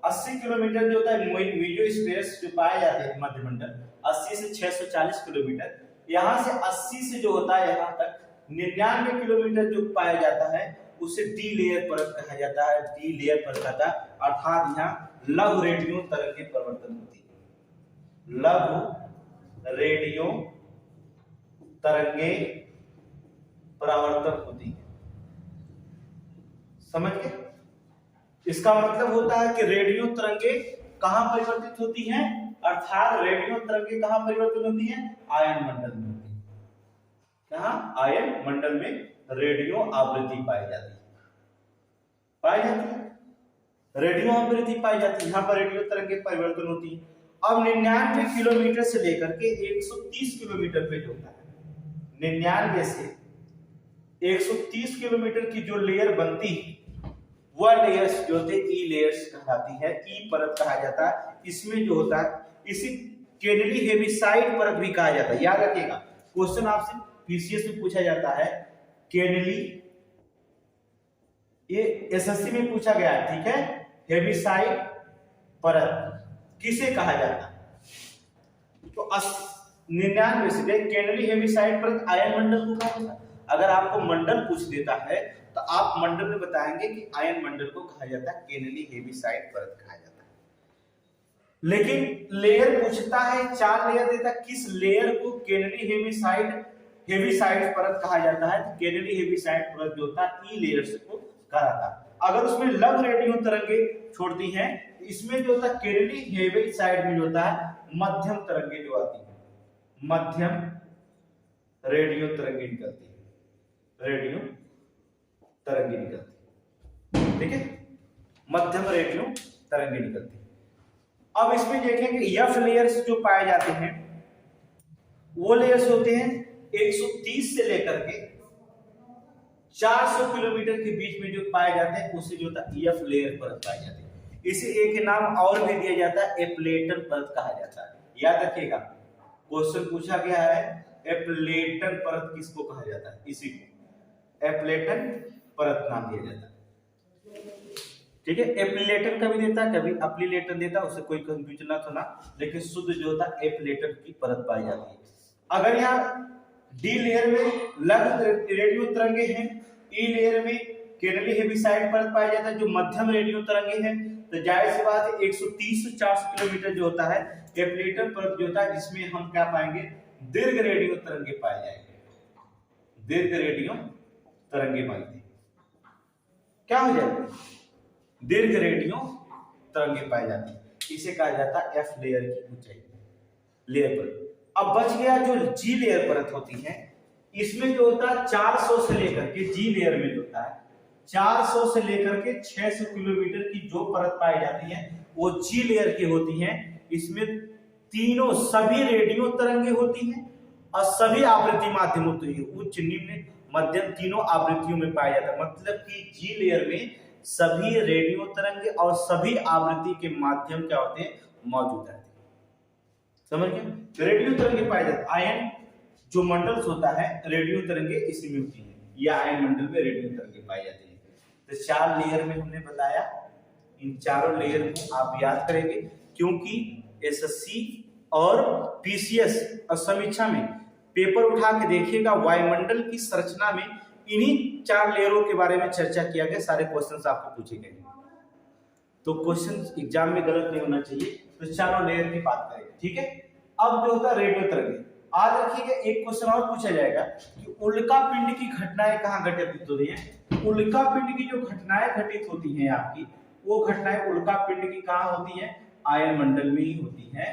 80 किलोमीटर जो होता है मीडियोस्फीयर्स जो पाए जाते हैं मध्यमंडल, 80 से 640 किलोमीटर, यहां से 80 से जो होता है यहां तक 99 किलोमीटर जो पाया जाता है उसे डी लेयर परत कहा जाता है। डी लेयर परत कहता है, अर्थात यहाँ लघु रेडियो तरंगे परिवर्तन होती है, लघु रेडियो तरंगे परावर्तन होती है। समझ गए, इसका मतलब होता है कि रेडियो तरंगे कहां परिवर्तित होती हैं, अर्थात रेडियो तरंगे कहां परिवर्तित होती हैं, आयन मंडल में होती है। कहां, आयन मंडल में रेडियो आवृत्ति पाई जाती है, रेडियो आवृत्ति पाई जाती है, यहां पर रेडियो तरंगे परिवर्तन होती है। अब 99 किलोमीटर से लेकर के 130 किलोमीटर पे जो होता है, 99 से 130 किलोमीटर की जो लेयर बनती है वह लेयर्स जो होते ई लेयर्स कहलाती है, ई परत कहा जाता है। इसमें जो होता है इसी केनेली हेविसाइड परत भी कहा जाता है। याद रखिएगा क्वेश्चन आपसे पीसीएस में पूछा जाता है, केनेली, ये एसएससी में पूछा गया है, ठीक है। हेविसाइड परत किसे कहा जाता है, तो 99 से केनेली हेविसाइड परत आयन मंडल को कहा जाता है। अगर आपको मंडल पूछ देता है तो आप मंडल में बताएंगे कि आयन मंडल को कहा जाता है केनेली हेविसाइड परत कहा जाता है। लेकिन लेयर पूछता है, 4 लेयर देता है, किस लेयर को केनेली हेविसाइड परत कहा जाता है, तो केनेली हेविसाइड परत जो होता है ई लेयर्स को कहा जाता है। अगर उसमें लघु रेडियो तरंगे छोड़ती हैं, इसमें जो होता है केनेली हेविसाइड में जो होता है मध्यम तरंगे जो आती है, मध्यम रेडियो तरंगे निकलती है, रेडियो तरंगे निकलती है, ठीक है, मध्यम रेडियो तरंगे निकलती है। अब इसमें देखेंगे एफ लेयर्स जो पाए जाते हैं वो लेयर्स होते हैं 130 से लेकर के 400 किलोमीटर के बीच में जो पाए जाते हैं उसे जो होता है एफ लेयर परत पाई जाती है। इसे एक नाम और भी दिया जाता है, एप्लेटन परत कहा जाता है। याद रखिएगा क्वेश्चन पूछा गया है, एप्लेटन परत किसको कहा जाता है, इसी को एप्लेटन परत नाम दिया जाता है। ठीक है, एप्लीलेटर का भी देता है, कभी अप्लीलेटर देता है, उससे कोई कंफ्यूजन ना होना, लेकिन शुद्ध जो होता है एप्लीलेटर की परत पाई जाती है। अगर यहाँ डी लेयर में लघु रेडियो तरंगे हैं, ई लेयर में केरली हेविसाइड परत पाया जाता है जो मध्यम रेडियो तरंगे हैं, तो जाहिर सी बात है 130 से 400 किलोमीटर जो होता है एप्लीलेटर परत जो होता है, जिसमें हम क्या पाएंगे, दीर्घ रेडियो तरंगे पाए जाएंगे, दीर्घ रेडियो तरंगे पाएंगे, क्या हो जाएगा, दीर्घ रेडियो तरंगे पाए जाती है, इसे कहा जाता है एफ लेयर की ऊंचाई लेयर पर। अब बच गया जो जी लेयर परत होती है, इसमें जो होता है 400 से लेकर के जी लेयर में जो होता है 400 से लेकर के 600 किलोमीटर की जो परत पाई जाती है वो जी लेयर की होती है। इसमें तीनों सभी रेडियो तरंगे होती हैं और सभी आवृत्ति माध्यम होती है, उच्च निम्न मध्यम तीनों आवृत्तियों में पाया जाता है। मतलब कि जी लेयर में सभी रेडियो तरंगे और सभी आवृत्ति के माध्यम क्या होते हैं, मौजूद रहते हैं। समझ गए, रेडियो तरंगे पाए जाते हैं। आयन जो मंडल होता है रेडियो तरंगे इसी में होती है, या आयन मंडल में रेडियो तरंगे पाई जाती है। तो 4 लेयर में हमने बताया, इन चारों लेयर को आप याद करेंगे, क्योंकि एसएससी और पीसीएस और समीक्षा में पेपर उठा के देखिएगा, वायुमंडल की संरचना में इन्हीं 4 लेयरों के बारे में चर्चा किया गया, सारे क्वेश्चंस आपको पूछे गए, तो क्वेश्चन एग्जाम में गलत नहीं होना चाहिए, तो चारों लेयर की बात करेंगे। ठीक है, अब जो होता है रेडियो तरंगे, आज रखिएगा एक क्वेश्चन और पूछा जाएगा कि उल्का पिंड की घटनाएं कहाँ घटित होती हैं। उल्का पिंड की जो घटनाएं घटित होती हैं आपकी, वो घटनाएं उल्का पिंड की कहाँ होती हैं, आयन मंडल में ही होती है।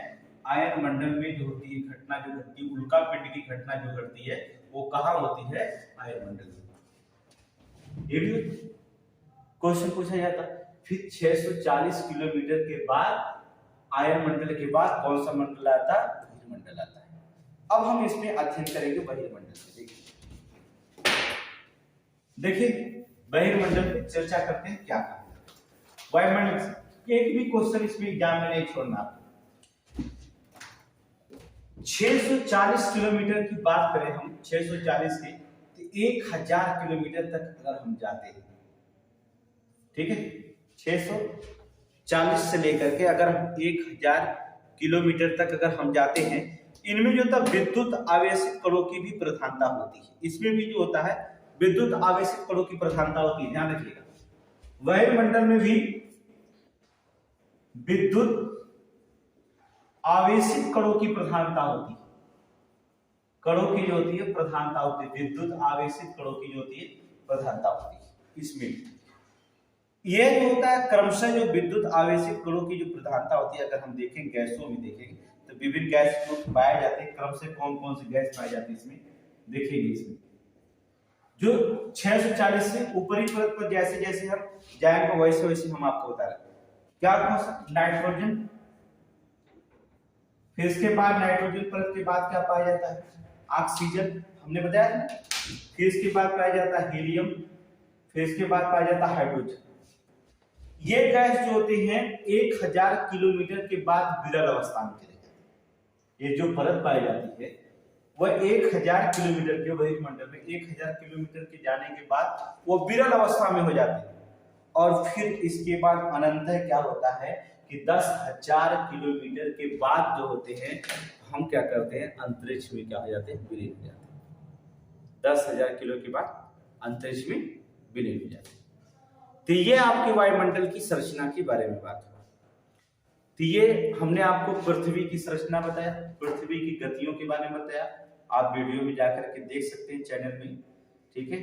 आयन मंडल में जो होती है घटना जो घटती है, उल्का पिंड की घटना जो घटती है वो कहाँ होती है, आयन मंडल में। ये भी क्वेश्चन पूछा जाता है। फिर 640 किलोमीटर के बाद आयन मंडल के बाद कौन सा मंडल आता है, बहिर्मंडल आता है। अब हम इसमें अध्ययन करेंगे बहिर्मंडल से। देखिए बहिर्मंडल पे चर्चा करते हैं क्या करते हैं। वायुमंडल से एक भी क्वेश्चन इसमें एग्जाम में नहीं छोड़ना। 640 किलोमीटर की बात करें हम, 640 की, तो 1000 किलोमीटर तक अगर हम जाते हैं, ठीक है, 640 से लेकर के अगर हम 1000 किलोमीटर तक अगर हम जाते हैं, इनमें जो होता है विद्युत आवेशित कणों की भी प्रधानता होती है। इसमें भी जो होता है विद्युत आवेशित कणों की प्रधानता होती है, ध्यान रखिएगा। वायुमंडल में भी विद्युत आवेशित कणों की प्रधानता होती है, कणों की जो होती है प्रधानता होती है, विद्युत आवेशित कणों की जो होती है प्रधानता होती है। इसमें यह जो होता है क्रमशः जो विद्युत आवेशित कणों की जो प्रधानता होती है, अगर हम देखें गैसों में देखेंगे तो विभिन्न गैस जो पाए जाते हैं, क्रम से कौन कौन सी गैस पाई जाती है इसमें देखेंगे। इसमें जो 640 से ऊपरी परत पर जैसे जैसे हम जाएंगे वैसे वैसे हम आपको बता रहे हैं। क्या नाइट्रोजन, फिर इसके बाद नाइट्रोजन परत के बाद क्या पाया जाता है, ऑक्सीजन, हमने बताया था। फिर इसके बाद पाया जाता है हीलियम, फिर इसके बाद पाया जाता है हाइड्रोजन। ये गैस जो होती हैं 1000 किलोमीटर के बाद विरल अवस्था में चले जाती है। ये जो परत पाई जाती है वह 1000 किलोमीटर के बहिर्मंडल में 1000 किलोमीटर के जाने के बाद वो विरल अवस्था में हो जाती है, और फिर इसके बाद अनंतः क्या होता है कि 10,000 किलोमीटर के बाद जो होते हैं हम क्या करते हैं, अंतरिक्ष में क्या हो जाते हैं, विलीन हो जाते हैं। 10,000 किलो के बाद अंतरिक्ष में विलीन हो जाते हैं। तो ये आपके वायुमंडल की संरचना के बारे में बात हुआ। तो ये हमने आपको पृथ्वी की संरचना बताया, पृथ्वी की गतियों के बारे में बताया। आप वीडियो में जाकर के देख सकते हैं चैनल में, ठीक है।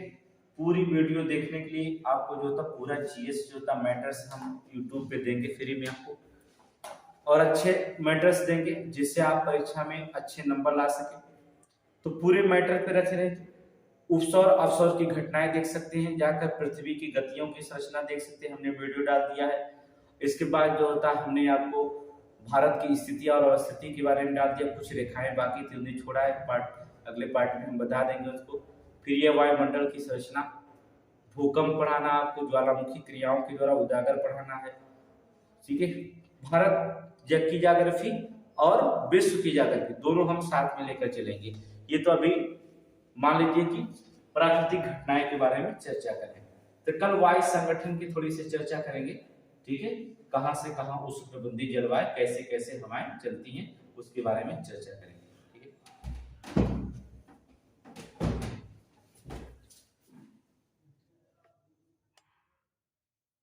पूरी वीडियो देखने के लिए आपको जो होता पूरा जीएस जो होता मैटर्स हम यूट्यूब पे देंगे फ्री में आपको, और अच्छे मैटर्स देंगे जिससे आप परीक्षा में अच्छे नंबर ला सके। तो पूरे मैटर पे रखे रहेंगे। उपसौर अवसौर की घटनाएं देख सकते हैं, जाकर पृथ्वी की गतियों की संरचना देख सकते हैं, हमने वीडियो डाल दिया है। इसके बाद जो होता है हमने आपको भारत की स्थिति और अवस्थिति के बारे में डाल दिया, कुछ रेखाएं बाकी थी उन्हें छोड़ा है, अगले पार्ट में हम बता देंगे उसको। फिर ये वायुमंडल की संरचना, भूकंप पढ़ाना आपको, ज्वालामुखी क्रियाओं के द्वारा उजागर पढ़ाना है, ठीक है। भारत की ज्योग्राफी और विश्व की ज्योग्राफी दोनों हम साथ में लेकर चलेंगे। ये तो अभी मान लीजिए कि प्राकृतिक घटनाएं के बारे में चर्चा करें, तो कल वायु संगठन की थोड़ी सी चर्चा करेंगे, ठीक है, कहां से कहां उष्णकटिबंधीय जलवायु कैसे कैसे हवाएं चलती हैं उसके बारे में चर्चा करेंगे।